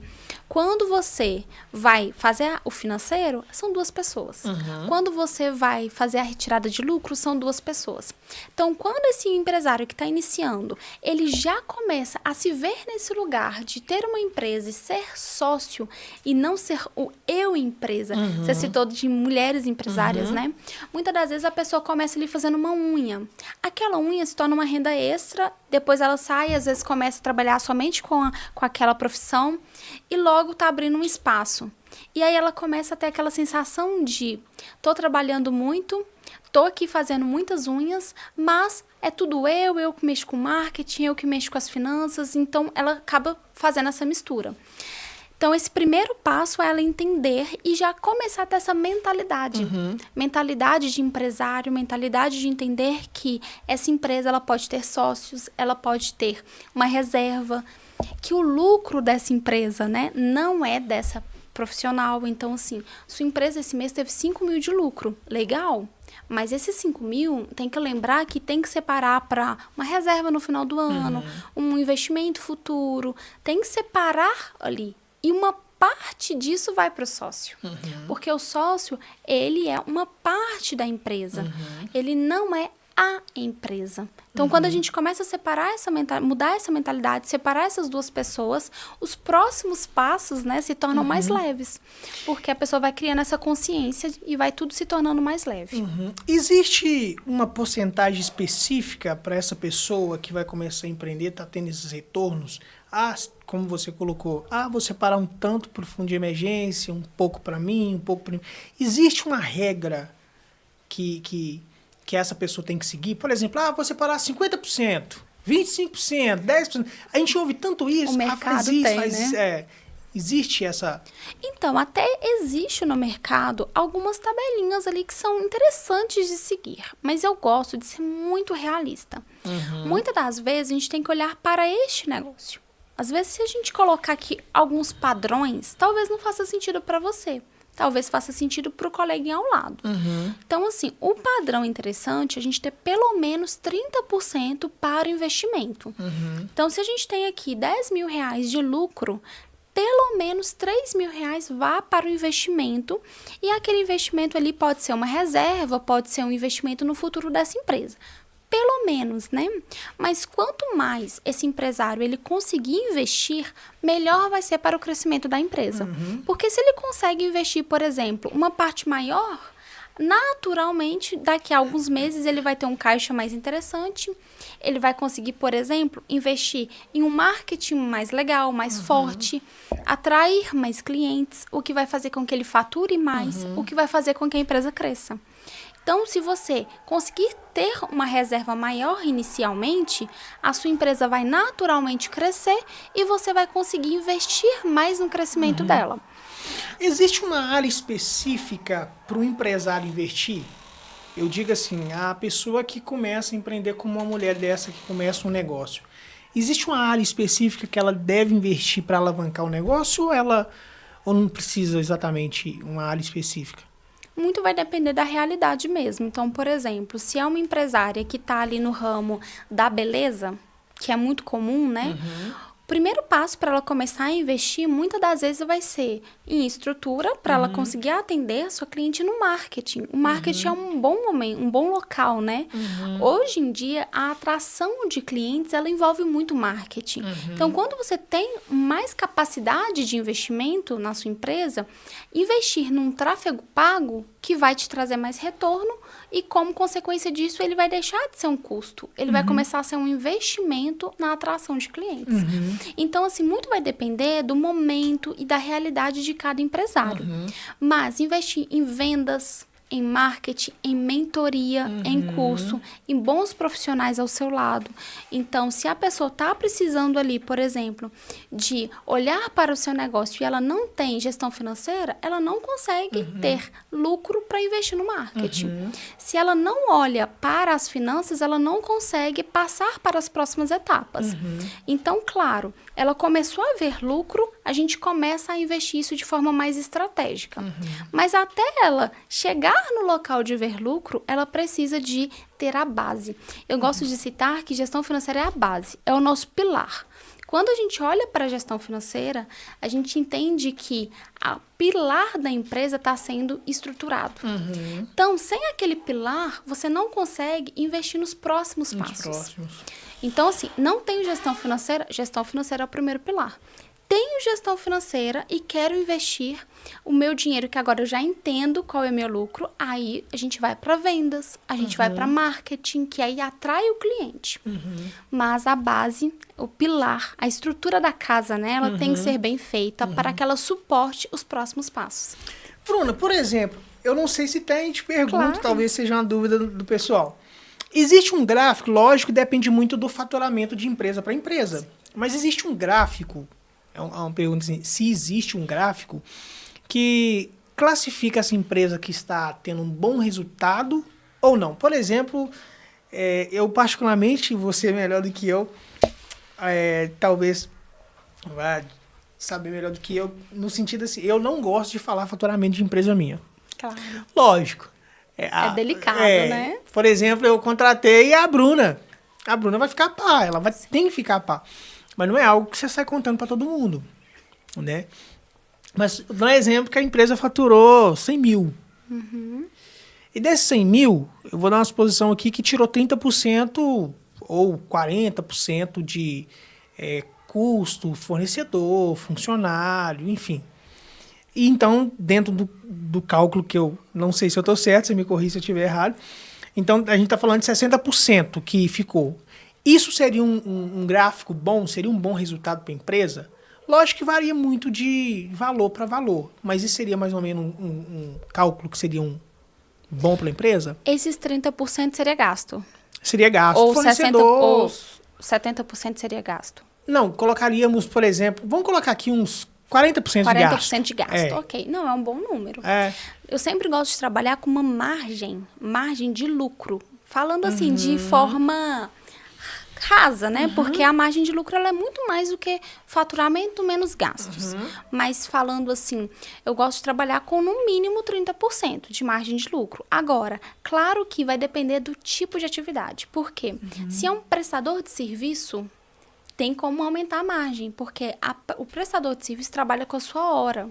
quando você vai fazer o financeiro, são duas pessoas. Uhum. Quando você vai fazer a retirada de lucro, são duas pessoas. Então, quando esse empresário que está iniciando, ele já começa a se ver nesse lugar de ter uma empresa e ser sócio e não ser o eu empresa. Uhum. Você citou de mulheres empresárias, uhum, né? Muitas das vezes a pessoa começa ali fazendo uma unha. Aquela unha se torna uma renda extra, depois ela sai, às vezes começa a trabalhar somente com aquela profissão e logo tá abrindo um espaço. E aí ela começa a ter aquela sensação de tô trabalhando muito, tô aqui fazendo muitas unhas, mas é tudo eu que mexo com marketing, eu que mexo com as finanças, então ela acaba fazendo essa mistura. Então, esse primeiro passo é ela entender e já começar a ter essa mentalidade. Uhum. Mentalidade de empresário, mentalidade de entender que essa empresa ela pode ter sócios, ela pode ter uma reserva, que o lucro dessa empresa, né, não é dessa profissional. Então, assim, sua empresa esse mês teve 5 mil de lucro. Legal? Mas esses 5 mil, tem que lembrar que tem que separar para uma reserva no final do ano, um investimento futuro. Tem que separar ali. E uma parte disso vai para o sócio. Uhum. Porque o sócio, ele é uma parte da empresa. Uhum. Ele não é a empresa. Então, quando a gente começa a separar mudar essa mentalidade, separar essas duas pessoas, os próximos passos, né, se tornam mais leves. Porque a pessoa vai criando essa consciência e vai tudo se tornando mais leve. Uhum. Existe uma porcentagem específica para essa pessoa que vai começar a empreender, tá tendo esses retornos? Como você colocou, vou separar um tanto para o fundo de emergência, um pouco para mim, um pouco para mim. Existe uma regra que essa pessoa tem que seguir? Por exemplo, vou separar 50%, 25%, 10%. A gente ouve tanto isso. O mercado né? Existe essa... Então, até existe no mercado algumas tabelinhas ali que são interessantes de seguir. Mas eu gosto de ser muito realista. Uhum. Muitas das vezes, a gente tem que olhar para este negócio. Às vezes, se a gente colocar aqui alguns padrões, talvez não faça sentido para você. Talvez faça sentido para o coleguinha ao lado. Uhum. Então, assim, o padrão interessante é a gente ter pelo menos 30% para o investimento. Uhum. Então, se a gente tem aqui 10 mil reais de lucro, pelo menos 3 mil reais vá para o investimento. E aquele investimento ali pode ser uma reserva, pode ser um investimento no futuro dessa empresa. Pelo menos, né? Mas quanto mais esse empresário ele conseguir investir, melhor vai ser para o crescimento da empresa. Uhum. Porque se ele consegue investir, por exemplo, uma parte maior, naturalmente, daqui a alguns meses ele vai ter um caixa mais interessante, ele vai conseguir, por exemplo, investir em um marketing mais legal, mais forte, atrair mais clientes, o que vai fazer com que ele fature mais, o que vai fazer com que a empresa cresça. Então, se você conseguir ter uma reserva maior inicialmente, a sua empresa vai naturalmente crescer e você vai conseguir investir mais no crescimento dela. Existe uma área específica para o empresário investir? Eu digo assim, a pessoa que começa a empreender como uma mulher dessa que começa um negócio. Existe uma área específica que ela deve investir para alavancar o negócio ou não precisa exatamente uma área específica? Muito vai depender da realidade mesmo. Então, por exemplo, se é uma empresária que está ali no ramo da beleza, que é muito comum, né? primeiro passo para ela começar a investir, muitas das vezes vai ser em estrutura, para ela conseguir atender a sua cliente no marketing. O marketing é um bom momento, um bom local, né? Hoje em dia, a atração de clientes, ela envolve muito marketing. Então, quando você tem mais capacidade de investimento na sua empresa, investir num tráfego pago que vai te trazer mais retorno e, como consequência disso, ele vai deixar de ser um custo. Ele vai começar a ser um investimento na atração de clientes. Então, assim, muito vai depender do momento e da realidade de cada empresário. Mas investir em vendas, em marketing, em mentoria, em curso, em bons profissionais ao seu lado. Então, se a pessoa está precisando ali, por exemplo, de olhar para o seu negócio e ela não tem gestão financeira, ela não consegue ter lucro para investir no marketing. Se ela não olha para as finanças, ela não consegue passar para as próximas etapas. Então, claro, ela começou a ver lucro, a gente começa a investir isso de forma mais estratégica. Mas até ela chegar no local de ver lucro, ela precisa de ter a base. Eu gosto de citar que gestão financeira é a base, é o nosso pilar. Quando a gente olha para a gestão financeira, a gente entende que o pilar da empresa está sendo estruturado. Então, sem aquele pilar, você não consegue investir nos próximos passos. Então, assim, não tenho gestão financeira é o primeiro pilar. Tenho gestão financeira e quero investir o meu dinheiro, que agora eu já entendo qual é o meu lucro, aí a gente vai para vendas, a gente vai para marketing, que aí atrai o cliente. Mas a base, o pilar, a estrutura da casa, né, ela tem que ser bem feita para que ela suporte os próximos passos. Bruna, por exemplo, eu não sei se tem, te pergunto, talvez seja uma dúvida do pessoal. Existe um gráfico, lógico, depende muito do faturamento de empresa para empresa, mas existe um gráfico, é uma pergunta assim, se existe um gráfico que classifica essa empresa que está tendo um bom resultado ou não. Por exemplo, eu particularmente, você melhor do que eu, talvez vai saber melhor do que eu, no sentido assim, eu não gosto de falar faturamento de empresa minha. Claro. Lógico. É delicado, né? Por exemplo, eu contratei a Bruna. A Bruna vai ficar pá, ela tem que ficar pá. Mas não é algo que você sai contando para todo mundo, né? Mas, dá um exemplo que a empresa faturou 100 mil. E desses 100 mil, eu vou dar uma suposição aqui que tirou 30% ou 40% de custo, fornecedor, funcionário, enfim. E então, dentro do cálculo que eu não sei se eu estou certo, você me corrija se eu estiver errado, então a gente está falando de 60% que ficou. Isso seria um gráfico bom? Seria um bom resultado para a empresa? Lógico que varia muito de valor para valor, mas isso seria mais ou menos um cálculo que seria bom para a empresa? Esses 30% seria gasto. Seria gasto. Ou 70% seria gasto. Não, colocaríamos, por exemplo, vamos colocar aqui uns 40% de gasto. 40% de gasto, ok. Não, é um bom número. Eu sempre gosto de trabalhar com uma margem de lucro. Falando assim, de forma rasa, né? Porque a margem de lucro ela é muito mais do que faturamento menos gastos. Mas falando assim, eu gosto de trabalhar com no mínimo 30% de margem de lucro. Agora, claro que vai depender do tipo de atividade. Por quê? Se é um prestador de serviço, tem como aumentar a margem, porque o prestador de serviço trabalha com a sua hora.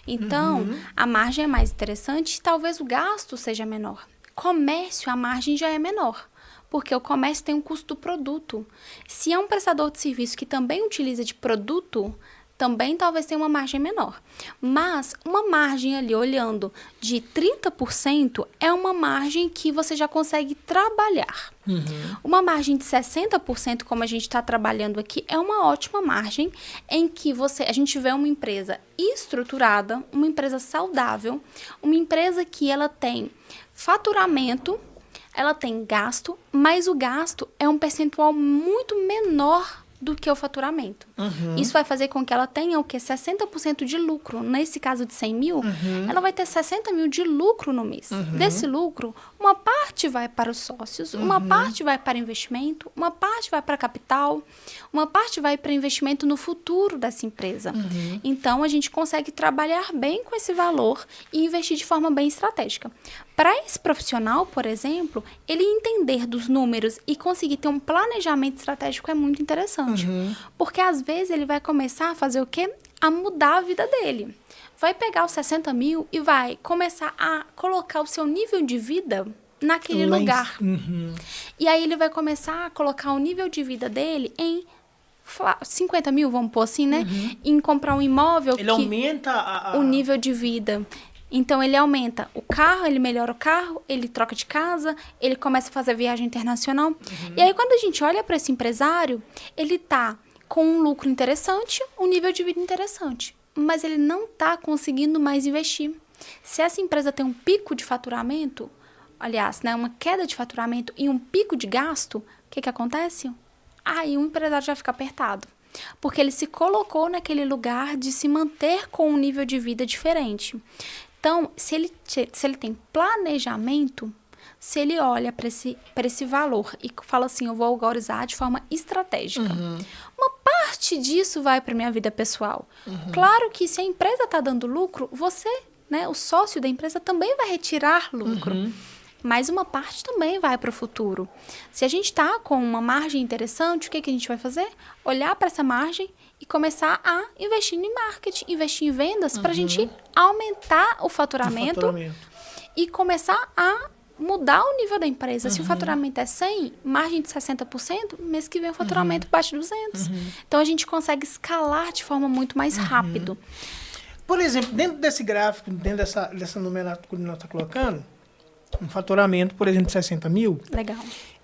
Então, a margem é mais interessante e talvez o gasto seja menor. Comércio, a margem já é menor, porque o comércio tem um custo do produto. Se é um prestador de serviço que também utiliza de produto, também talvez tenha uma margem menor. Mas uma margem ali, olhando de 30%, é uma margem que você já consegue trabalhar. Uma margem de 60%, como a gente está trabalhando aqui, é uma ótima margem em que a gente vê uma empresa estruturada, uma empresa saudável, uma empresa que ela tem faturamento, ela tem gasto, mas o gasto é um percentual muito menor do que o faturamento. Isso vai fazer com que ela tenha o quê? 60% de lucro. Nesse caso de 100 mil, ela vai ter 60 mil de lucro no mês. Desse lucro, uma parte vai para os sócios, uma parte vai para investimento, uma parte vai para capital, uma parte vai para investimento no futuro dessa empresa. Então, a gente consegue trabalhar bem com esse valor e investir de forma bem estratégica. Para esse profissional, por exemplo, ele entender dos números e conseguir ter um planejamento estratégico é muito interessante. forte. Porque às vezes ele vai começar a fazer o quê? A mudar a vida dele. Vai pegar os 60 mil e vai começar a colocar o seu nível de vida naquele lugar. E aí ele vai começar a colocar o nível de vida dele em 50 mil, vamos pôr assim, né? Em comprar um imóvel ele aumenta o nível de vida. Então, ele aumenta o carro, ele melhora o carro, ele troca de casa, ele começa a fazer viagem internacional. E aí, quando a gente olha para esse empresário, ele tá com um lucro interessante, um nível de vida interessante. Mas ele não tá conseguindo mais investir. Se essa empresa tem um pico de faturamento, aliás, né, uma queda de faturamento e um pico de gasto, o que acontece? Aí o empresário já fica apertado. Porque ele se colocou naquele lugar de se manter com um nível de vida diferente. Então, se ele tem planejamento, se ele olha para esse valor e fala assim, eu vou agora usar de forma estratégica. Uma parte disso vai para minha vida pessoal. Claro que se a empresa está dando lucro, você, né, o sócio da empresa também vai retirar lucro. Mas uma parte também vai para o futuro. Se a gente está com uma margem interessante, o que a gente vai fazer? Olhar para essa margem e começar a investir em marketing, investir em vendas, para a gente aumentar o faturamento e começar a mudar o nível da empresa. Se o faturamento é 100, margem de 60%, mês que vem o faturamento bate 200. Então, a gente consegue escalar de forma muito mais rápido. Por exemplo, dentro desse gráfico, dentro dessa numeração que nós estamos colocando, um faturamento, por exemplo, de 60 mil. Legal.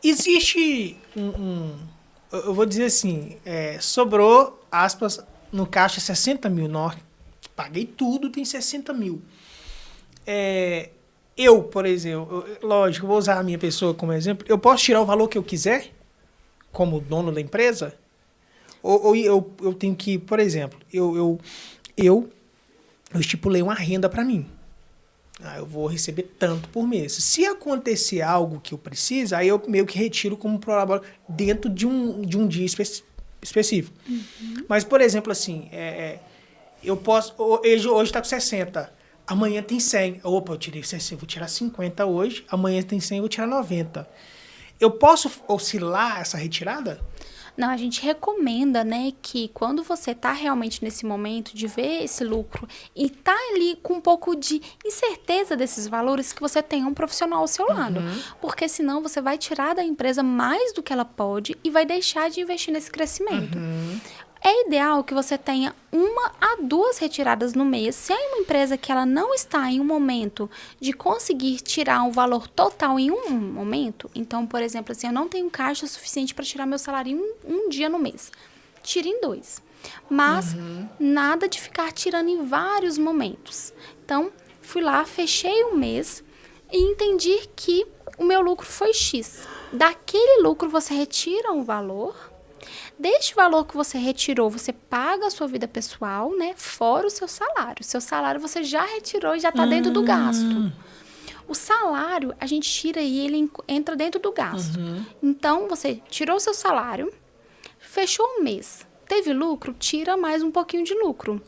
Existe eu vou dizer assim, sobrou, aspas, no caixa 60 mil. Paguei tudo, tem 60 mil. Eu, por exemplo, lógico, vou usar a minha pessoa como exemplo, eu posso tirar o valor que eu quiser, como dono da empresa? Ou eu tenho que, por exemplo, eu estipulei uma renda para mim. Eu vou receber tanto por mês. Se acontecer algo que eu preciso, aí eu meio que retiro como prolabore dentro de um dia específico. Mas, por exemplo, assim, eu posso... Hoje está com 60. Amanhã tem 100. Opa, eu tirei 60, vou tirar 50 hoje. Amanhã tem 100, eu vou tirar 90. Eu posso oscilar essa retirada? Não, a gente recomenda, né, que quando você está realmente nesse momento de ver esse lucro e tá ali com um pouco de incerteza desses valores, que você tenha um profissional ao seu lado. Porque senão você vai tirar da empresa mais do que ela pode e vai deixar de investir nesse crescimento. É ideal que você tenha 1 a 2 retiradas no mês. Se é uma empresa que ela não está em um momento de conseguir tirar um valor total em um momento, então, por exemplo, assim, eu não tenho caixa suficiente para tirar meu salário em um dia no mês. Tire em 2. Mas nada de ficar tirando em vários momentos. Então, fui lá, fechei um mês e entendi que o meu lucro foi X. Daquele lucro você retira um valor. Deste valor que você retirou, você paga a sua vida pessoal, né? Fora o seu salário. O seu salário você já retirou e já está dentro do gasto. O salário, a gente tira e ele entra dentro do gasto. Então, você tirou o seu salário, fechou um mês. Teve lucro? Tira mais um pouquinho de lucro.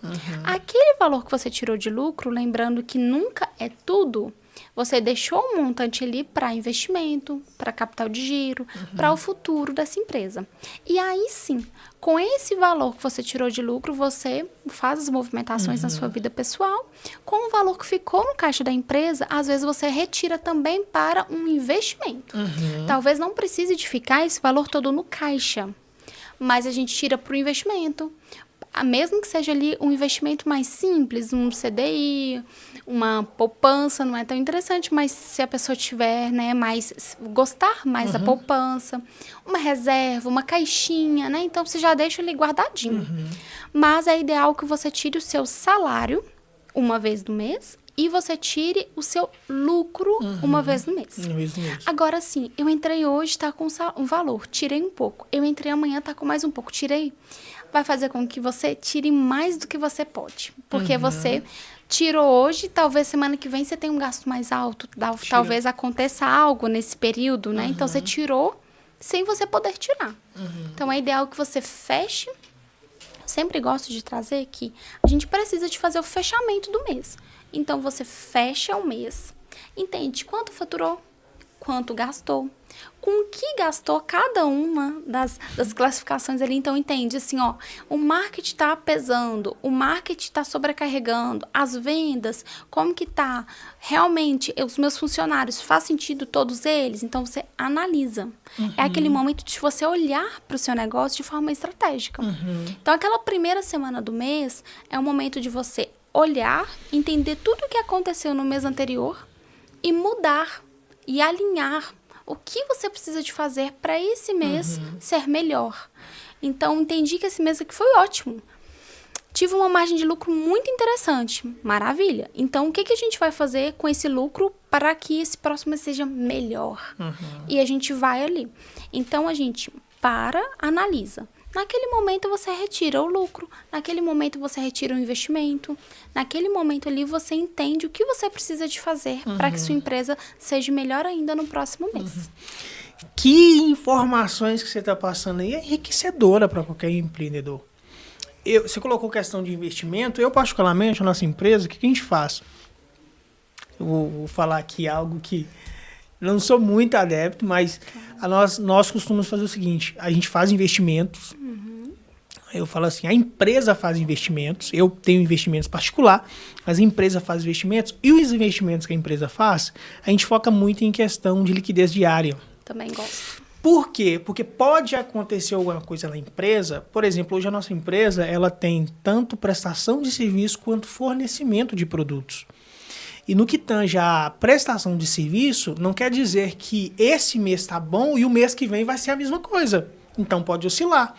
Aquele valor que você tirou de lucro, lembrando que nunca é tudo, você deixou um montante ali para investimento, para capital de giro, para o futuro dessa empresa. E aí sim, com esse valor que você tirou de lucro, você faz as movimentações na sua vida pessoal. Com o valor que ficou no caixa da empresa, às vezes você retira também para um investimento. Talvez não precise de ficar esse valor todo no caixa, mas a gente tira para o investimento. Mesmo que seja ali um investimento mais simples, um CDI, uma poupança, não é tão interessante, mas se a pessoa tiver, né, gostar mais da poupança, uma reserva, uma caixinha, né, então você já deixa ali guardadinho. Mas é ideal que você tire o seu salário uma vez no mês e você tire o seu lucro uma vez no mês. Agora sim, eu entrei hoje, está com um valor, tirei um pouco. Eu entrei amanhã, está com mais um pouco, tirei. Vai fazer com que você tire mais do que você pode. Porque você tirou hoje, talvez semana que vem você tenha um gasto mais alto. Talvez aconteça algo nesse período, né? Então, você tirou sem você poder tirar. Então, é ideal que você feche. Sempre gosto de trazer que a gente precisa de fazer o fechamento do mês. Então, você fecha o mês, entende quanto faturou, quanto gastou. Com o que gastou cada uma das classificações ali. Então, entende assim, ó, o marketing está pesando, o marketing está sobrecarregando, as vendas, como que tá? Realmente, os meus funcionários, faz sentido todos eles? Então, você analisa. É aquele momento de você olhar para o seu negócio de forma estratégica. Então, aquela primeira semana do mês é um momento de você olhar, entender tudo o que aconteceu no mês anterior e mudar e alinhar o que você precisa de fazer para esse mês ser melhor. Então, entendi que esse mês aqui foi ótimo. Tive uma margem de lucro muito interessante. Maravilha. Então, o que a gente vai fazer com esse lucro para que esse próximo mês seja melhor? E a gente vai ali. Então, a gente analisa. Naquele momento, você retira o lucro. Naquele momento, você retira o investimento. Naquele momento ali, você entende o que você precisa de fazer para que sua empresa seja melhor ainda no próximo mês. Que informações que você está passando aí é enriquecedora para qualquer empreendedor. Você colocou questão de investimento. Eu, particularmente, a nossa empresa, o que a gente faz? Eu vou falar aqui algo que não sou muito adepto, mas nós costumamos fazer o seguinte: a gente faz investimentos. Eu falo assim, a empresa faz investimentos, eu tenho investimentos particular, mas a empresa faz investimentos, e os investimentos que a empresa faz, a gente foca muito em questão de liquidez diária. Também gosto. Por quê? Porque pode acontecer alguma coisa na empresa. Por exemplo, hoje a nossa empresa ela tem tanto prestação de serviço quanto fornecimento de produtos. E no que tange a prestação de serviço, não quer dizer que esse mês está bom e o mês que vem vai ser a mesma coisa. Então pode oscilar.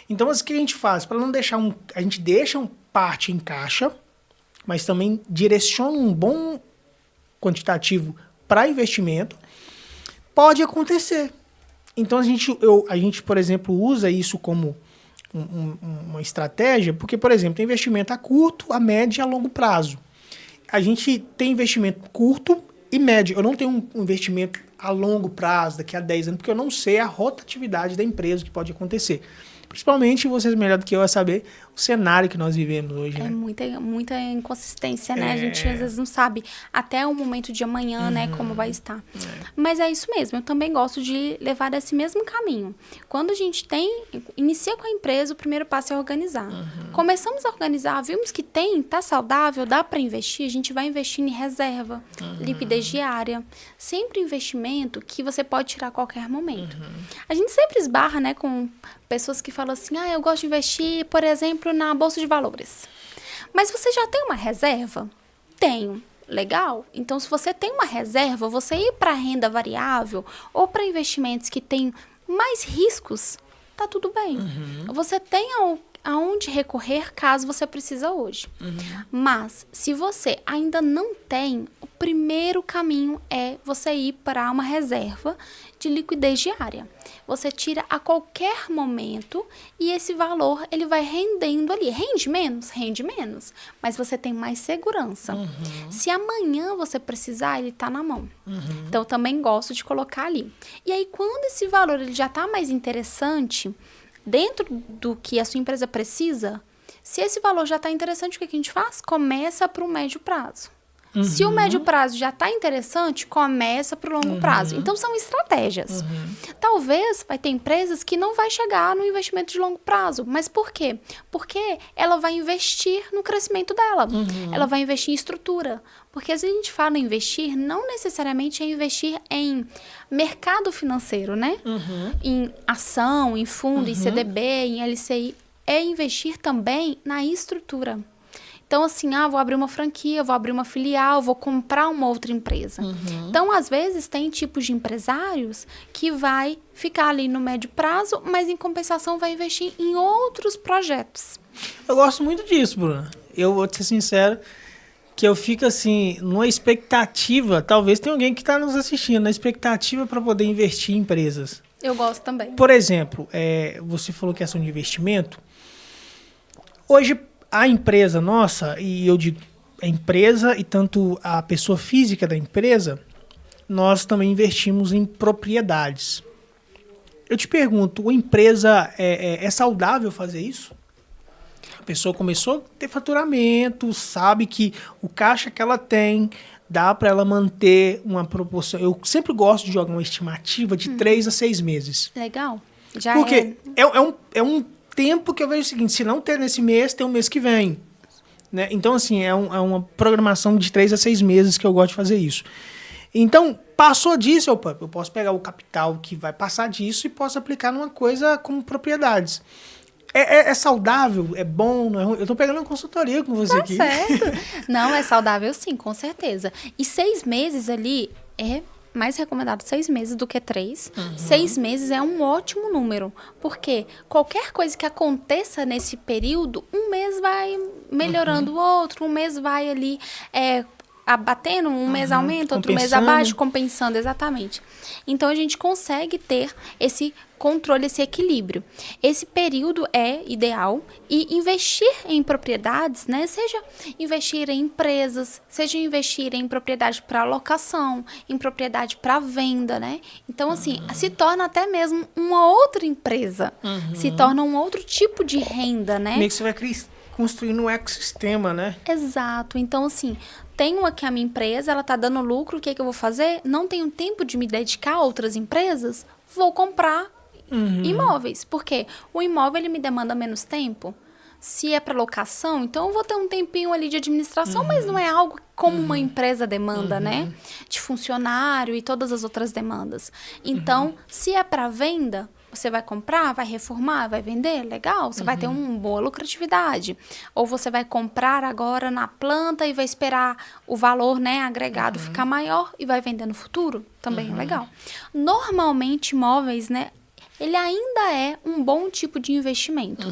Então o que a gente faz? Para não deixar a gente deixa parte em caixa, mas também direciona um bom quantitativo para investimento. Pode acontecer. Então a gente, por exemplo, usa isso como uma estratégia, porque, por exemplo, tem investimento a curto, a médio e a longo prazo. A gente tem investimento curto e médio. Eu não tenho um investimento a longo prazo, daqui a 10 anos, porque eu não sei a rotatividade da empresa que pode acontecer. Principalmente, vocês melhor do que eu a saber o cenário que nós vivemos hoje, né? Muita inconsistência, né? A gente às vezes não sabe até o momento de amanhã, né, como vai estar. Mas é isso mesmo, eu também gosto de levar esse mesmo caminho. Quando a gente inicia com a empresa, o primeiro passo é organizar. Começamos a organizar, vimos que tá saudável, dá para investir, a gente vai investindo em reserva, liquidez diária. Sempre investimento que você pode tirar a qualquer momento. A gente sempre esbarra, né, com pessoas que falam assim, eu gosto de investir, por exemplo, na Bolsa de Valores. Mas você já tem uma reserva? Tenho. Legal. Então, se você tem uma reserva, você ir para renda variável ou para investimentos que têm mais riscos, tá tudo bem. Você tem aonde recorrer caso você precisa hoje. Mas, se você ainda não tem, o primeiro caminho é você ir para uma reserva de liquidez diária. Você tira a qualquer momento e esse valor ele vai rendendo ali. Rende menos? Rende menos. Mas você tem mais segurança. Se amanhã você precisar, ele está na mão. Então, eu também gosto de colocar ali. E aí, quando esse valor ele já está mais interessante, dentro do que a sua empresa precisa, se esse valor já está interessante, o que a gente faz? Começa para o médio prazo. Se o médio prazo já está interessante, começa para o longo prazo. Então, são estratégias. Talvez vai ter empresas que não vai chegar no investimento de longo prazo. Mas por quê? Porque ela vai investir no crescimento dela. Ela vai investir em estrutura. Porque às vezes a gente fala em investir, não necessariamente é investir em mercado financeiro, né? Em ação, em fundo, em CDB, em LCI. É investir também na estrutura. Então, assim, vou abrir uma franquia, vou abrir uma filial, vou comprar uma outra empresa. Então, às vezes, tem tipos de empresários que vai ficar ali no médio prazo, mas, em compensação, vai investir em outros projetos. Eu gosto muito disso, Bruna. Eu vou te ser sincero, que eu fico, assim, numa expectativa, talvez tenha alguém que está nos assistindo, na expectativa para poder investir em empresas. Eu gosto também. Por exemplo, você falou questão de investimento. Hoje, a empresa nossa, e eu digo a empresa e tanto a pessoa física da empresa, nós também investimos em propriedades. Eu te pergunto, a empresa é saudável fazer isso? A pessoa começou a ter faturamento, sabe que o caixa que ela tem dá para ela manter uma proporção. Eu sempre gosto de jogar uma estimativa de 3 a 6 meses. Legal. Já Porque é um tempo que eu vejo o seguinte, se não ter nesse mês, tem um mês que vem. Né? Então, assim, é uma programação de 3 a 6 meses que eu gosto de fazer isso. Então, passou disso, eu posso pegar o capital que vai passar disso e posso aplicar numa coisa como propriedades. É saudável? É bom? Não é ruim? Eu tô pegando uma consultoria com você aqui. Certo. Não, é saudável sim, com certeza. E 6 meses ali é mais recomendado 6 meses do que 3. 6 meses é um ótimo número. Porque qualquer coisa que aconteça nesse período, um mês vai melhorando o outro, um mês vai ali abatendo, um mês aumenta, outro mês abaixo, compensando, exatamente. Então, a gente consegue ter esse controle, esse equilíbrio. Esse período é ideal e investir em propriedades, né? Seja investir em empresas, seja investir em propriedade para locação, em propriedade para venda, né? Então, assim, se torna até mesmo uma outra empresa. Se torna um outro tipo de renda, né? Meio que você vai construindo um ecossistema, né? Exato. Então, assim, tenho aqui a minha empresa, ela tá dando lucro, o que eu vou fazer? Não tenho tempo de me dedicar a outras empresas? Vou comprar imóveis. Por quê? O imóvel, ele me demanda menos tempo. Se é para locação, então eu vou ter um tempinho ali de administração, mas não é algo como uma empresa demanda, né? De funcionário e todas as outras demandas. Então, se é para venda, você vai comprar, vai reformar, vai vender, legal, você vai ter uma boa lucratividade. Ou você vai comprar agora na planta e vai esperar o valor, né, agregado ficar maior e vai vender no futuro, também é legal. Normalmente, imóveis, né, ele ainda é um bom tipo de investimento.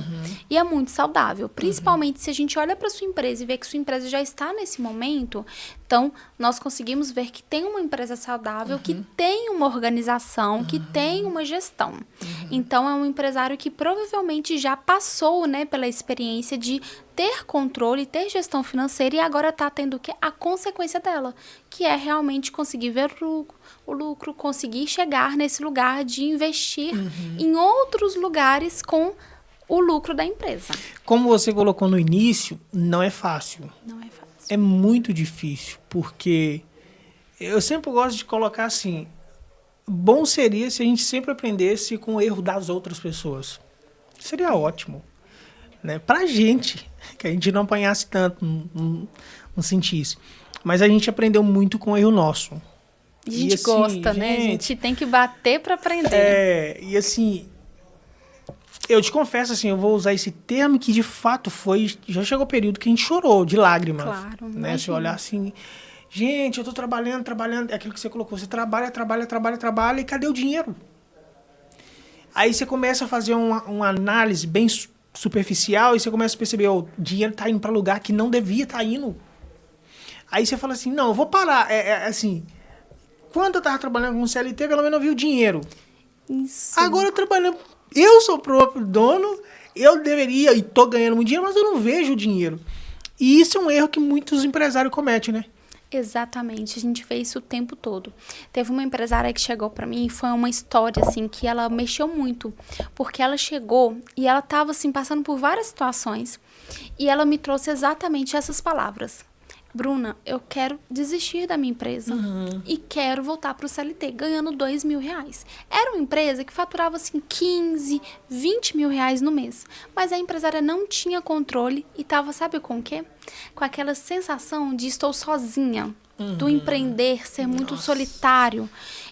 E é muito saudável. Principalmente se a gente olha para sua empresa e vê que sua empresa já está nesse momento, então nós conseguimos ver que tem uma empresa saudável, que tem uma organização, que tem uma gestão. Então é um empresário que provavelmente já passou, né, pela experiência de ter controle, ter gestão financeira e agora está tendo a consequência dela, que é realmente conseguir ver o lucro, conseguir chegar nesse lugar de investir em outros lugares com o lucro da empresa. Como você colocou no início, não é fácil. Não é fácil. É muito difícil, porque eu sempre gosto de colocar assim, bom seria se a gente sempre aprendesse com o erro das outras pessoas. Seria ótimo, né? Pra gente, que a gente não apanhasse tanto, não sentisse. Mas a gente aprendeu muito com o erro nosso. A gente assim, gosta, né? A gente tem que bater para aprender. E assim, eu te confesso assim, eu vou usar esse termo que de fato foi, já chegou o período que a gente chorou de lágrimas. Claro, né? Se olhar assim, gente, eu tô trabalhando, é aquilo que você colocou, você trabalha e cadê o dinheiro? Aí você começa a fazer uma análise bem superficial e você começa a perceber, o dinheiro tá indo para lugar que não devia estar indo. Aí você fala assim, não, eu vou parar, assim... Quando eu tava trabalhando com CLT, pelo menos eu vi o dinheiro. Isso. Agora eu trabalhando... Eu sou o próprio dono, eu deveria, e tô ganhando muito dinheiro, mas eu não vejo o dinheiro. E isso é um erro que muitos empresários cometem, né? Exatamente, a gente vê isso o tempo todo. Teve uma empresária que chegou pra mim e foi uma história, assim, que ela mexeu muito. Porque ela chegou e ela tava, assim, passando por várias situações. E ela me trouxe exatamente essas palavras. Bruna, eu quero desistir da minha empresa e quero voltar para o CLT ganhando R$2.000. Era uma empresa que faturava assim 15, 20 mil reais no mês. Mas a empresária não tinha controle e estava, sabe com o quê? Com aquela sensação de estou sozinha, do empreender ser muito solitário.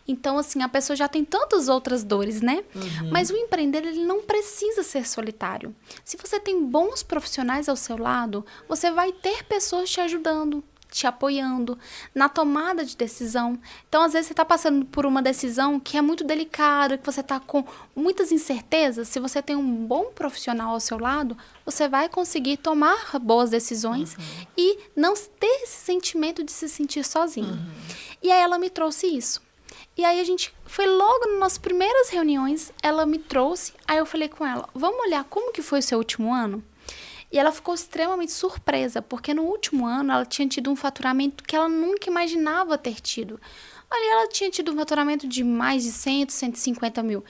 Então, assim, a pessoa já tem tantas outras dores, né? Mas o empreender, ele não precisa ser solitário. Se você tem bons profissionais ao seu lado, você vai ter pessoas te ajudando, te apoiando na tomada de decisão. Então, às vezes, você está passando por uma decisão que é muito delicada, que você está com muitas incertezas. Se você tem um bom profissional ao seu lado, você vai conseguir tomar boas decisões e não ter esse sentimento de se sentir sozinho. E aí, ela me trouxe isso. E aí, a gente foi logo nas nossas primeiras reuniões, ela me trouxe, aí eu falei com ela, vamos olhar como que foi o seu último ano? E ela ficou extremamente surpresa, porque no último ano ela tinha tido um faturamento que ela nunca imaginava ter tido. Ali ela tinha tido um faturamento de mais de 100, 150 mil.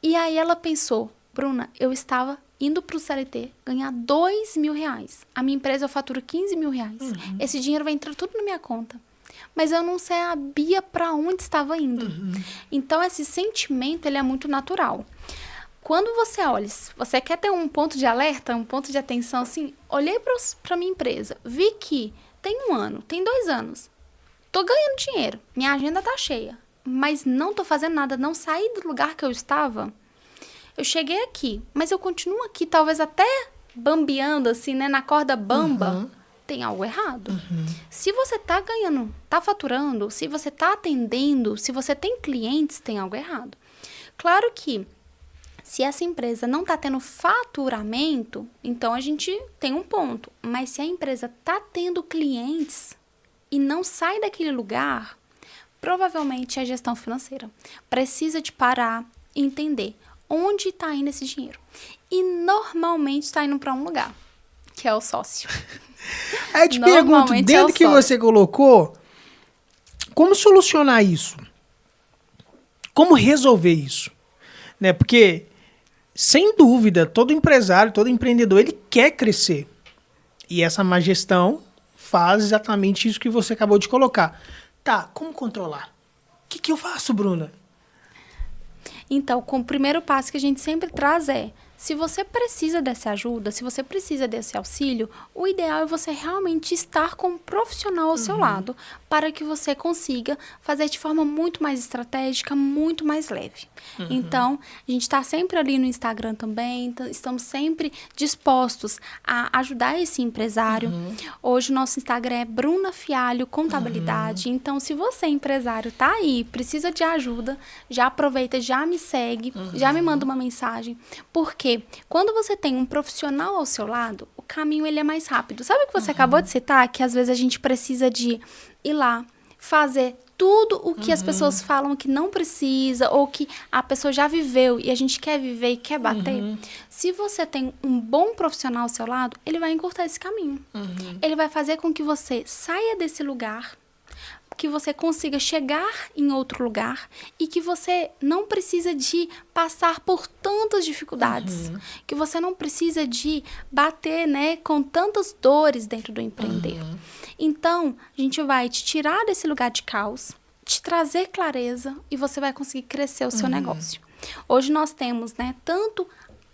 E aí ela pensou, Bruna, eu estava indo para o CLT ganhar R$2.000. A minha empresa eu faturo R$15.000. Esse dinheiro vai entrar tudo na minha conta. mas eu não sabia para onde estava indo. Então, esse sentimento, ele é muito natural. Quando você olha, você quer ter um ponto de alerta, um ponto de atenção, assim, olhei para minha empresa, vi que tem 1 ano, tem 2 anos, tô ganhando dinheiro, minha agenda tá cheia, mas não tô fazendo nada, não saí do lugar que eu estava. Eu cheguei aqui, mas eu continuo aqui, talvez até bambeando, assim, né, na corda bamba, tem algo errado. Se você tá ganhando, tá faturando, se você tá atendendo, se você tem clientes, tem algo errado. Claro que se essa empresa não está tendo faturamento, então a gente tem um ponto. Mas se a empresa está tendo clientes e não sai daquele lugar, provavelmente é a gestão financeira. Precisa de parar e entender onde está indo esse dinheiro. E normalmente está indo para um lugar, que é o sócio. Aí eu te pergunto, dentro do que você colocou, como solucionar isso? Como resolver isso? Né? Porque, sem dúvida, todo empresário, todo empreendedor, ele quer crescer. E essa má gestão faz exatamente isso que você acabou de colocar. Tá, como controlar? O que eu faço, Bruna? Então, o primeiro passo que a gente sempre traz é, se você precisa dessa ajuda, se você precisa desse auxílio, o ideal é você realmente estar com um profissional ao seu lado, para que você consiga fazer de forma muito mais estratégica, muito mais leve. Então, a gente está sempre ali no Instagram também, estamos sempre dispostos a ajudar esse empresário. Hoje o nosso Instagram é Bruna Fialho Contabilidade. Então, se você, empresário, tá aí, precisa de ajuda, já aproveita, já me segue, já me manda uma mensagem, porque quando você tem um profissional ao seu lado, o caminho ele é mais rápido. Sabe o que você acabou de citar? Que às vezes a gente precisa de ir lá, fazer tudo o que as pessoas falam que não precisa, ou que a pessoa já viveu e a gente quer viver e quer bater. Se você tem um bom profissional ao seu lado, ele vai encurtar esse caminho. Ele vai fazer com que você saia desse lugar, que você consiga chegar em outro lugar e que você não precisa de passar por tantas dificuldades, que você não precisa de bater, né, com tantas dores dentro do empreender. Então, a gente vai te tirar desse lugar de caos, te trazer clareza e você vai conseguir crescer o seu negócio. Hoje nós temos, né, tanto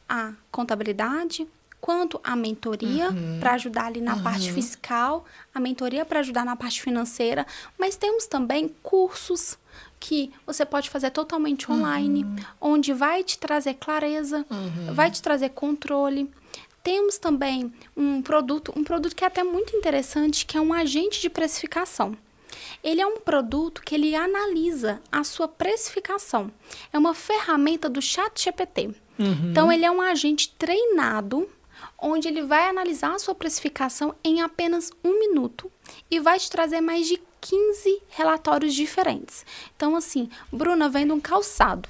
a contabilidade quanto a mentoria para ajudar ali na parte fiscal, a mentoria para ajudar na parte financeira, mas temos também cursos que você pode fazer totalmente online, onde vai te trazer clareza, vai te trazer controle. Temos também um produto que é até muito interessante, que é um agente de precificação. Ele é um produto que ele analisa a sua precificação. É uma ferramenta do ChatGPT. Então, ele é um agente treinado, onde ele vai analisar a sua precificação em apenas 1 minuto e vai te trazer mais de 15 relatórios diferentes. Então, assim, Bruna, vendo um calçado,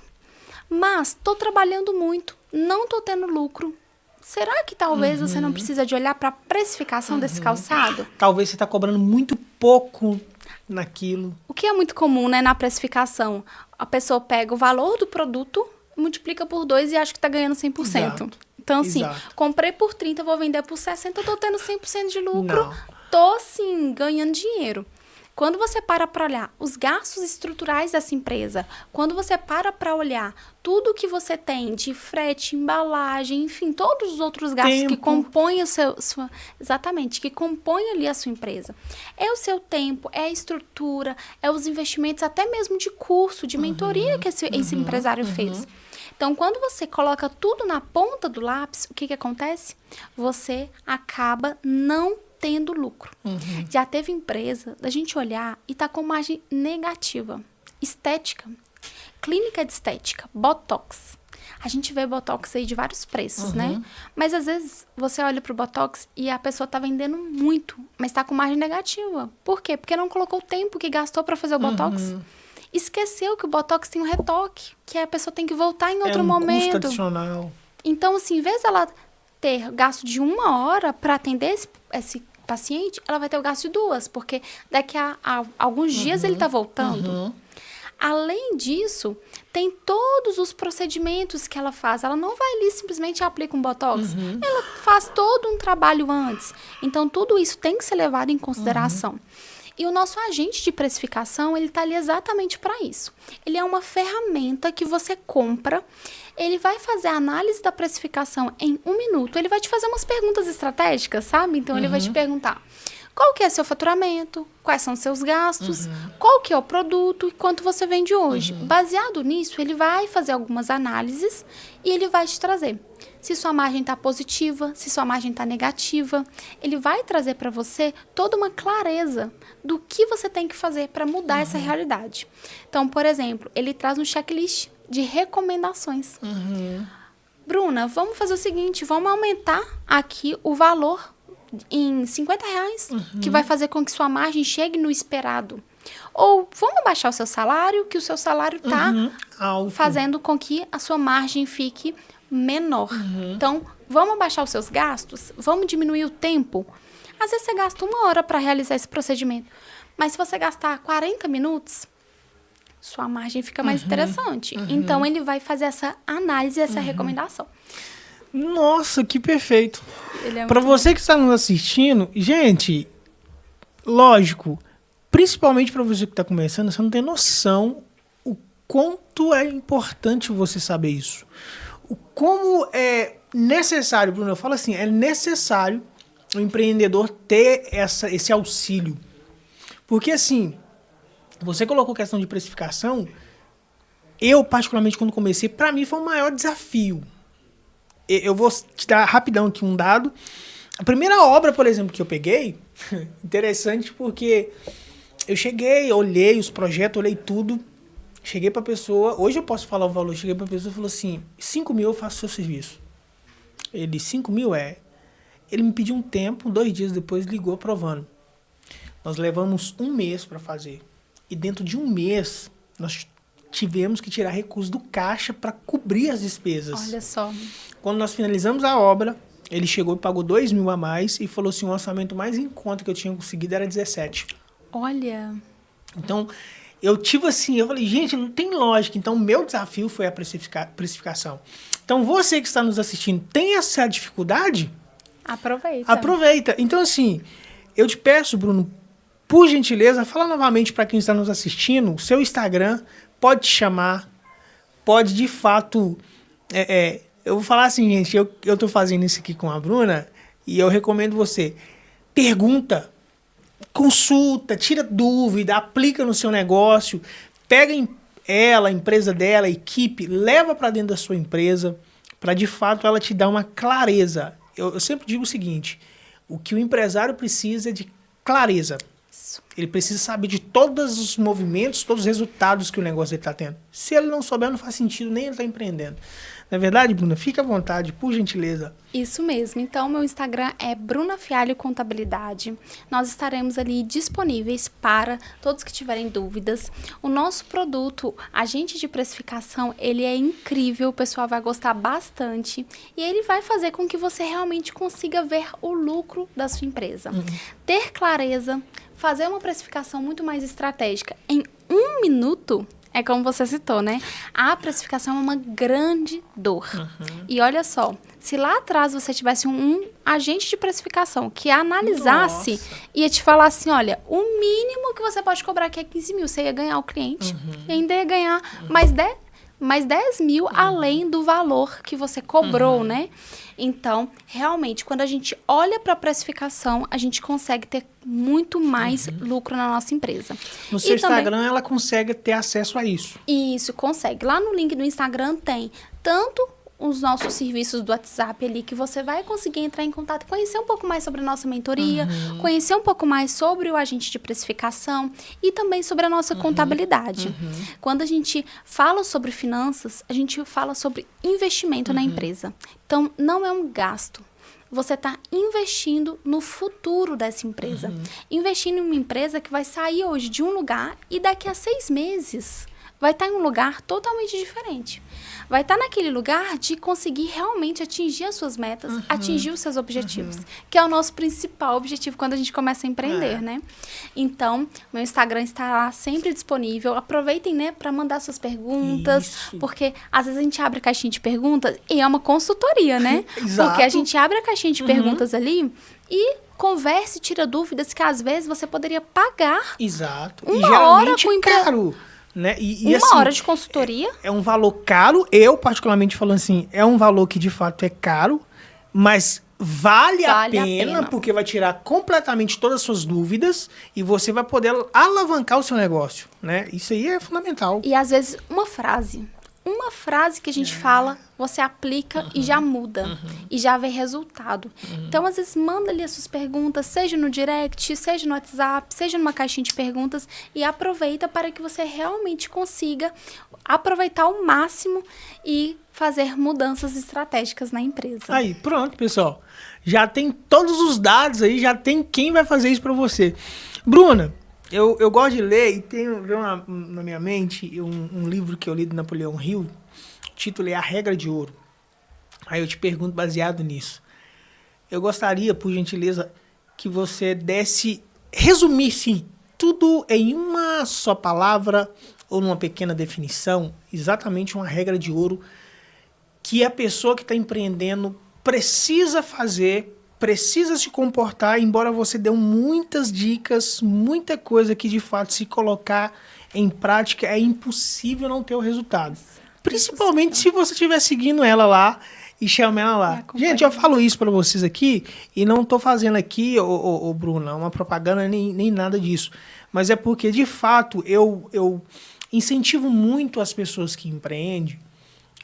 mas estou trabalhando muito, não estou tendo lucro. Será que talvez você não precisa de olhar para a precificação desse calçado? Talvez você está cobrando muito pouco naquilo. O que é muito comum, né, na precificação? A pessoa pega o valor do produto, multiplica por 2 e acha que está ganhando 100%. Exato. Então, assim, comprei por 30, vou vender por 60, eu tô tendo 100% de lucro. Não. Tô, sim, ganhando dinheiro. Quando você para olhar os gastos estruturais dessa empresa, quando você para olhar tudo que você tem de frete, embalagem, enfim, todos os outros gastos que compõem exatamente, que compõem ali a sua empresa. É o seu tempo, é a estrutura, é os investimentos, até mesmo de curso, de mentoria que esse empresário fez. Então, quando você coloca tudo na ponta do lápis, o que acontece? Você acaba não tendo lucro. Já teve empresa da gente olhar e tá com margem negativa. Estética, clínica de estética, Botox. A gente vê Botox aí de vários preços, né? Mas às vezes você olha pro Botox e a pessoa tá vendendo muito, mas tá com margem negativa. Por quê? Porque não colocou o tempo que gastou para fazer o Botox. Esqueceu que o Botox tem um retoque, que a pessoa tem que voltar em outro momento. Custo adicional. Então, assim, em vez dela ter gasto de 1 hora para atender esse paciente, ela vai ter o gasto de 2, porque daqui a alguns dias ele está voltando. Além disso, tem todos os procedimentos que ela faz. Ela não vai ali simplesmente aplica um Botox. Ela faz todo um trabalho antes. Então, tudo isso tem que ser levado em consideração. E o nosso agente de precificação, ele está ali exatamente para isso. Ele é uma ferramenta que você compra, ele vai fazer a análise da precificação em 1 minuto, ele vai te fazer umas perguntas estratégicas, sabe? Então, ele vai te perguntar qual que é seu faturamento, quais são seus gastos, qual que é o produto e quanto você vende hoje. Baseado nisso, ele vai fazer algumas análises e ele vai te trazer se sua margem está positiva, se sua margem está negativa. Ele vai trazer para você toda uma clareza do que você tem que fazer para mudar essa realidade. Então, por exemplo, ele traz um checklist de recomendações. Bruna, vamos fazer o seguinte, vamos aumentar aqui o valor em R$50, que vai fazer com que sua margem chegue no esperado. Ou vamos baixar o seu salário, que o seu salário está fazendo com que a sua margem fique menor. Então, vamos baixar os seus gastos? Vamos diminuir o tempo? Às vezes você gasta 1 hora para realizar esse procedimento. Mas se você gastar 40 minutos, sua margem fica mais interessante. Então, ele vai fazer essa análise, essa recomendação. Nossa, que perfeito. Para você que está nos assistindo, gente, lógico, principalmente para você que está começando, você não tem noção o quanto é importante você saber isso. Como é necessário, Bruno, eu falo assim, é necessário o empreendedor ter esse auxílio. Porque assim, você colocou questão de precificação, eu particularmente quando comecei, para mim foi o maior desafio. Eu vou te dar rapidão aqui um dado. A primeira obra, por exemplo, que eu peguei, interessante porque eu cheguei, olhei os projetos, olhei tudo, cheguei pra pessoa, hoje eu posso falar o valor, cheguei pra pessoa e falou assim, 5 mil eu faço o seu serviço. Ele, 5 mil Ele me pediu um tempo, 2 dias depois ligou aprovando. Nós levamos 1 mês para fazer. E dentro de 1 mês, nós tivemos que tirar recursos do caixa para cobrir as despesas. Olha só. Quando nós finalizamos a obra, ele chegou e pagou 2 mil a mais e falou assim, o orçamento mais em conta que eu tinha conseguido era 17. Olha. Então, eu falei, gente, não tem lógica. Então, o meu desafio foi a precificação. Então, você que está nos assistindo, tem essa dificuldade? Aproveita. Então, assim, eu te peço, Bruno, por gentileza, fala novamente para quem está nos assistindo, o seu Instagram pode te chamar, pode de fato... eu vou falar assim, gente, eu tô fazendo isso aqui com a Bruna e eu recomendo você, pergunta, consulta, tira dúvida, aplica no seu negócio, pega ela, a empresa dela, a equipe, leva para dentro da sua empresa, para de fato ela te dar uma clareza. Eu sempre digo o seguinte, o que o empresário precisa é de clareza. Ele precisa saber de todos os movimentos, todos os resultados que o negócio está tendo. Se ele não souber, não faz sentido nem ele estar empreendendo. Não é verdade, Bruna? Fica à vontade, por gentileza. Isso mesmo. Então, meu Instagram é Bruna Fialho Contabilidade. Nós estaremos ali disponíveis para todos que tiverem dúvidas. O nosso produto, agente de precificação, ele é incrível. O pessoal vai gostar bastante. E ele vai fazer com que você realmente consiga ver o lucro da sua empresa. Ter clareza, fazer uma precificação muito mais estratégica em 1 minuto... É como você citou, né? A precificação é uma grande dor. E olha só, se lá atrás você tivesse um agente de precificação que analisasse, ia te falar assim, olha, o mínimo que você pode cobrar aqui é 15 mil. Você ia ganhar o cliente e ainda ia ganhar mais 10 mil além do valor que você cobrou, né? Então, realmente, quando a gente olha para a precificação, a gente consegue ter muito mais lucro na nossa empresa. No seu Instagram, ela consegue ter acesso a isso. Isso, consegue. Lá no link do Instagram tem tanto os nossos serviços do WhatsApp ali, que você vai conseguir entrar em contato, conhecer um pouco mais sobre a nossa mentoria, conhecer um pouco mais sobre o agente de precificação e também sobre a nossa contabilidade. Quando a gente fala sobre finanças, a gente fala sobre investimento na empresa. Então, não é um gasto. Você está investindo no futuro dessa empresa. Investindo em uma empresa que vai sair hoje de um lugar e daqui a 6 meses vai estar em um lugar totalmente diferente. Vai estar naquele lugar de conseguir realmente atingir as suas metas, atingir os seus objetivos, que é o nosso principal objetivo quando a gente começa a empreender, né? Então, meu Instagram está lá sempre disponível. Aproveitem, né, para mandar suas perguntas, porque às vezes a gente abre a caixinha de perguntas e é uma consultoria, né? Exato. Porque a gente abre a caixinha de perguntas ali e Converse, tira dúvidas que às vezes você poderia pagar. Exato. Uma e geralmente hora com caro. Né? Uma assim, hora de consultoria. É um valor caro. Eu, particularmente falando assim, é um valor que de fato é caro, mas vale a pena, porque vai tirar completamente todas as suas dúvidas e você vai poder alavancar o seu negócio, né? Isso aí é fundamental. E às vezes uma frase que a gente fala, você aplica e já muda. E já vê resultado. Então, às vezes, manda ali as suas perguntas, seja no direct, seja no WhatsApp, seja numa caixinha de perguntas, e aproveita para que você realmente consiga aproveitar ao máximo e fazer mudanças estratégicas na empresa. Aí, pronto, pessoal. Já tem todos os dados aí, já tem quem vai fazer isso para você. Bruna, eu gosto de ler e veio na minha mente um livro que eu li do Napoleão Hill. O título é A Regra de Ouro. Aí eu te pergunto baseado nisso. Eu gostaria, por gentileza, que você resumisse tudo em uma só palavra ou numa pequena definição, exatamente uma regra de ouro que a pessoa que está empreendendo precisa fazer, precisa se comportar, embora você dê muitas dicas, muita coisa que de fato se colocar em prática é impossível não ter o resultado. Principalmente se você estiver seguindo ela lá e chama ela lá. Gente, eu falo isso para vocês aqui e não estou fazendo aqui, ô Bruna, uma propaganda nem nada disso. Mas é porque, de fato, eu incentivo muito as pessoas que empreendem,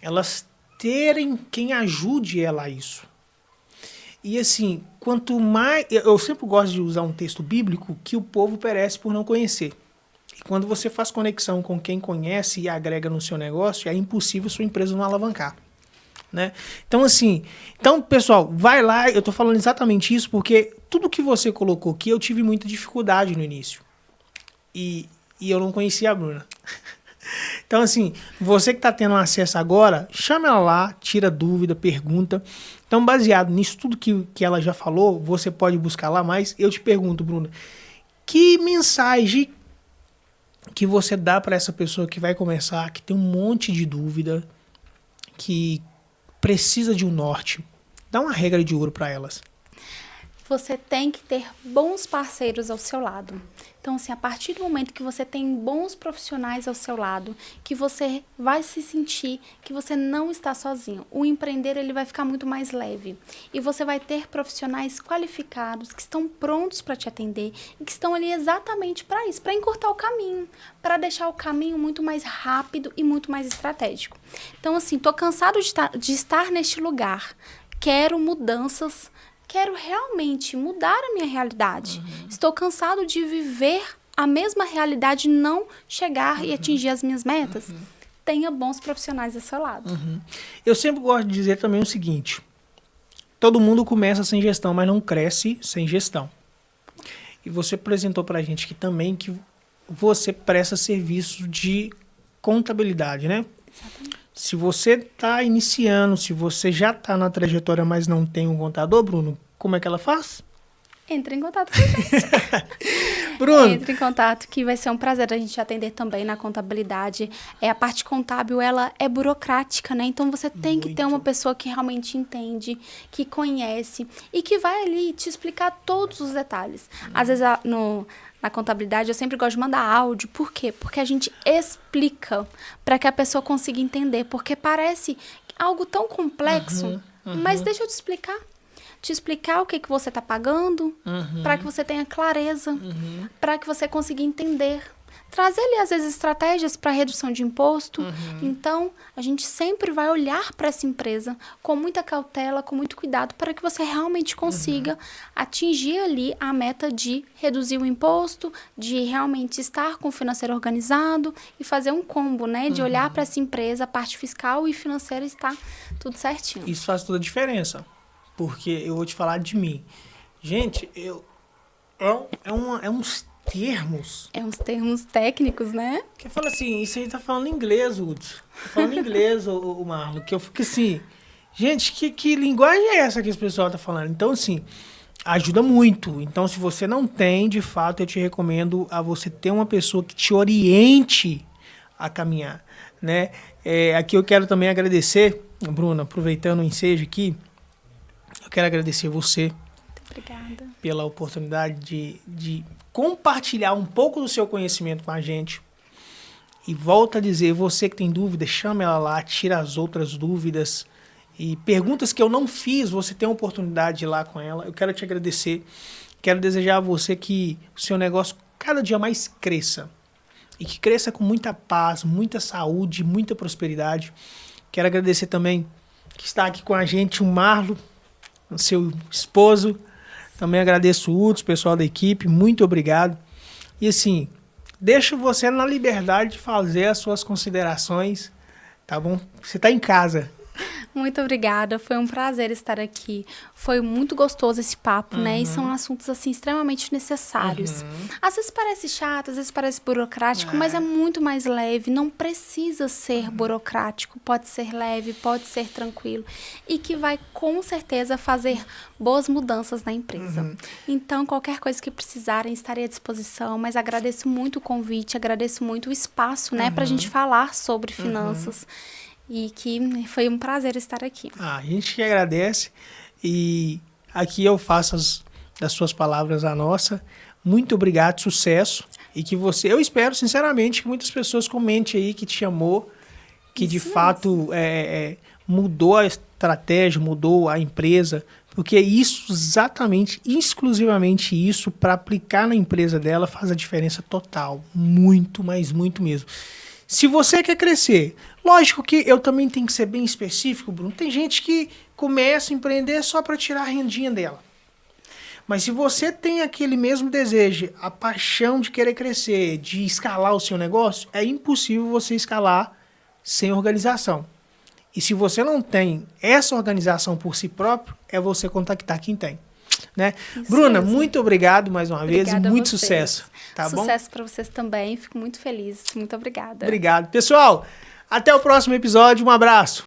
elas terem quem ajude ela a isso. E assim, quanto mais... Eu sempre gosto de usar um texto bíblico que o povo perece por não conhecer. E quando você faz conexão com quem conhece e agrega no seu negócio, é impossível sua empresa não alavancar. Né? Então, assim... Então, pessoal, vai lá. Eu tô falando exatamente isso porque tudo que você colocou aqui, eu tive muita dificuldade no início. E eu não conhecia a Bruna. Então, assim, você que está tendo acesso agora, chama ela lá, tira dúvida, pergunta. Então, baseado nisso, tudo que ela já falou, você pode buscar lá, mas eu te pergunto, Bruna, que mensagem que você dá para essa pessoa que vai começar, que tem um monte de dúvida, que precisa de um norte? Dá uma regra de ouro para elas. Você tem que ter bons parceiros ao seu lado. Então, assim, a partir do momento que você tem bons profissionais ao seu lado, que você vai se sentir que você não está sozinho. O empreender, ele vai ficar muito mais leve. E você vai ter profissionais qualificados, que estão prontos para te atender e que estão ali exatamente para isso, para encurtar o caminho, para deixar o caminho muito mais rápido e muito mais estratégico. Então, assim, estou cansado de estar neste lugar. Quero mudanças. Quero realmente mudar a minha realidade. Estou cansado de viver a mesma realidade e não chegar e atingir as minhas metas. Tenha bons profissionais ao seu lado. Eu sempre gosto de dizer também o seguinte. Todo mundo começa sem gestão, mas não cresce sem gestão. E você apresentou para a gente que também que você presta serviço de contabilidade, né? Exatamente. Se você está iniciando, se você já está na trajetória, mas não tem um contador, Bruno, como é que ela faz? Entre em contato com a gente. Bruno. Entre em contato, que vai ser um prazer a gente atender também na contabilidade. A parte contábil, ela é burocrática, né? Então, você tem que ter uma pessoa que realmente entende, que conhece e que vai ali te explicar todos os detalhes. Às vezes, na contabilidade, eu sempre gosto de mandar áudio. Por quê? Porque a gente explica para que a pessoa consiga entender. Porque parece algo tão complexo, mas deixa eu te explicar. Te explicar o que você está pagando, para que você tenha clareza, para que você consiga entender. Trazer ali, às vezes, estratégias para redução de imposto. Então, a gente sempre vai olhar para essa empresa com muita cautela, com muito cuidado, para que você realmente consiga atingir ali a meta de reduzir o imposto, de realmente estar com o financeiro organizado e fazer um combo, né? De olhar para essa empresa, a parte fiscal e financeira está tudo certinho. Isso faz toda a diferença, porque eu vou te falar de mim. Gente, é uns termos. É uns termos técnicos, né? Que fala assim, isso aí tá falando inglês, Hudson. Tá falando inglês, o Marlon. Que eu fico assim, gente, que linguagem é essa que esse pessoal tá falando? Então, assim, ajuda muito. Então, se você não tem, de fato, eu te recomendo a você ter uma pessoa que te oriente a caminhar, né? Aqui eu quero também agradecer, Bruna, aproveitando o ensejo aqui, eu quero agradecer você Obrigada. Pela oportunidade de compartilhar um pouco do seu conhecimento com a gente. E volto a dizer, você que tem dúvida, chama ela lá, tira as outras dúvidas. E perguntas que eu não fiz, você tem a oportunidade de ir lá com ela. Eu quero te agradecer. Quero desejar a você que o seu negócio cada dia mais cresça. E que cresça com muita paz, muita saúde, muita prosperidade. Quero agradecer também que está aqui com a gente o Marlon, o seu esposo. Também agradeço o Hudson, o pessoal da equipe. Muito obrigado. E assim, deixo você na liberdade de fazer as suas considerações, tá bom? Você está em casa. Muito obrigada, foi um prazer estar aqui. Foi muito gostoso esse papo, né? E são assuntos, assim, extremamente necessários. Às vezes parece chato, às vezes parece burocrático, mas é muito mais leve. Não precisa ser burocrático, pode ser leve, pode ser tranquilo. E que vai, com certeza, fazer boas mudanças na empresa. Então, qualquer coisa que precisarem, estarei à disposição. Mas agradeço muito o convite, agradeço muito o espaço, né? Pra gente falar sobre finanças. E que foi um prazer estar aqui. A gente que agradece. E aqui eu faço das suas palavras a nossa. Muito obrigado, sucesso. E que você, eu espero sinceramente que muitas pessoas comentem aí que te chamou, que de fato mudou a estratégia, mudou a empresa. Porque isso, exatamente, exclusivamente isso, para aplicar na empresa dela faz a diferença total. Muito, mas muito mesmo. Se você quer crescer, lógico que eu também tenho que ser bem específico, Bruno. Tem gente que começa a empreender só para tirar a rendinha dela. Mas se você tem aquele mesmo desejo, a paixão de querer crescer, de escalar o seu negócio, é impossível você escalar sem organização. E se você não tem essa organização por si próprio, é você contactar quem tem. Né? Bruna, mesmo. Muito obrigado mais uma vez e muito sucesso. Tá bom? Sucesso para vocês também, fico muito feliz. Muito obrigada. Obrigado. Pessoal, até o próximo episódio. Um abraço.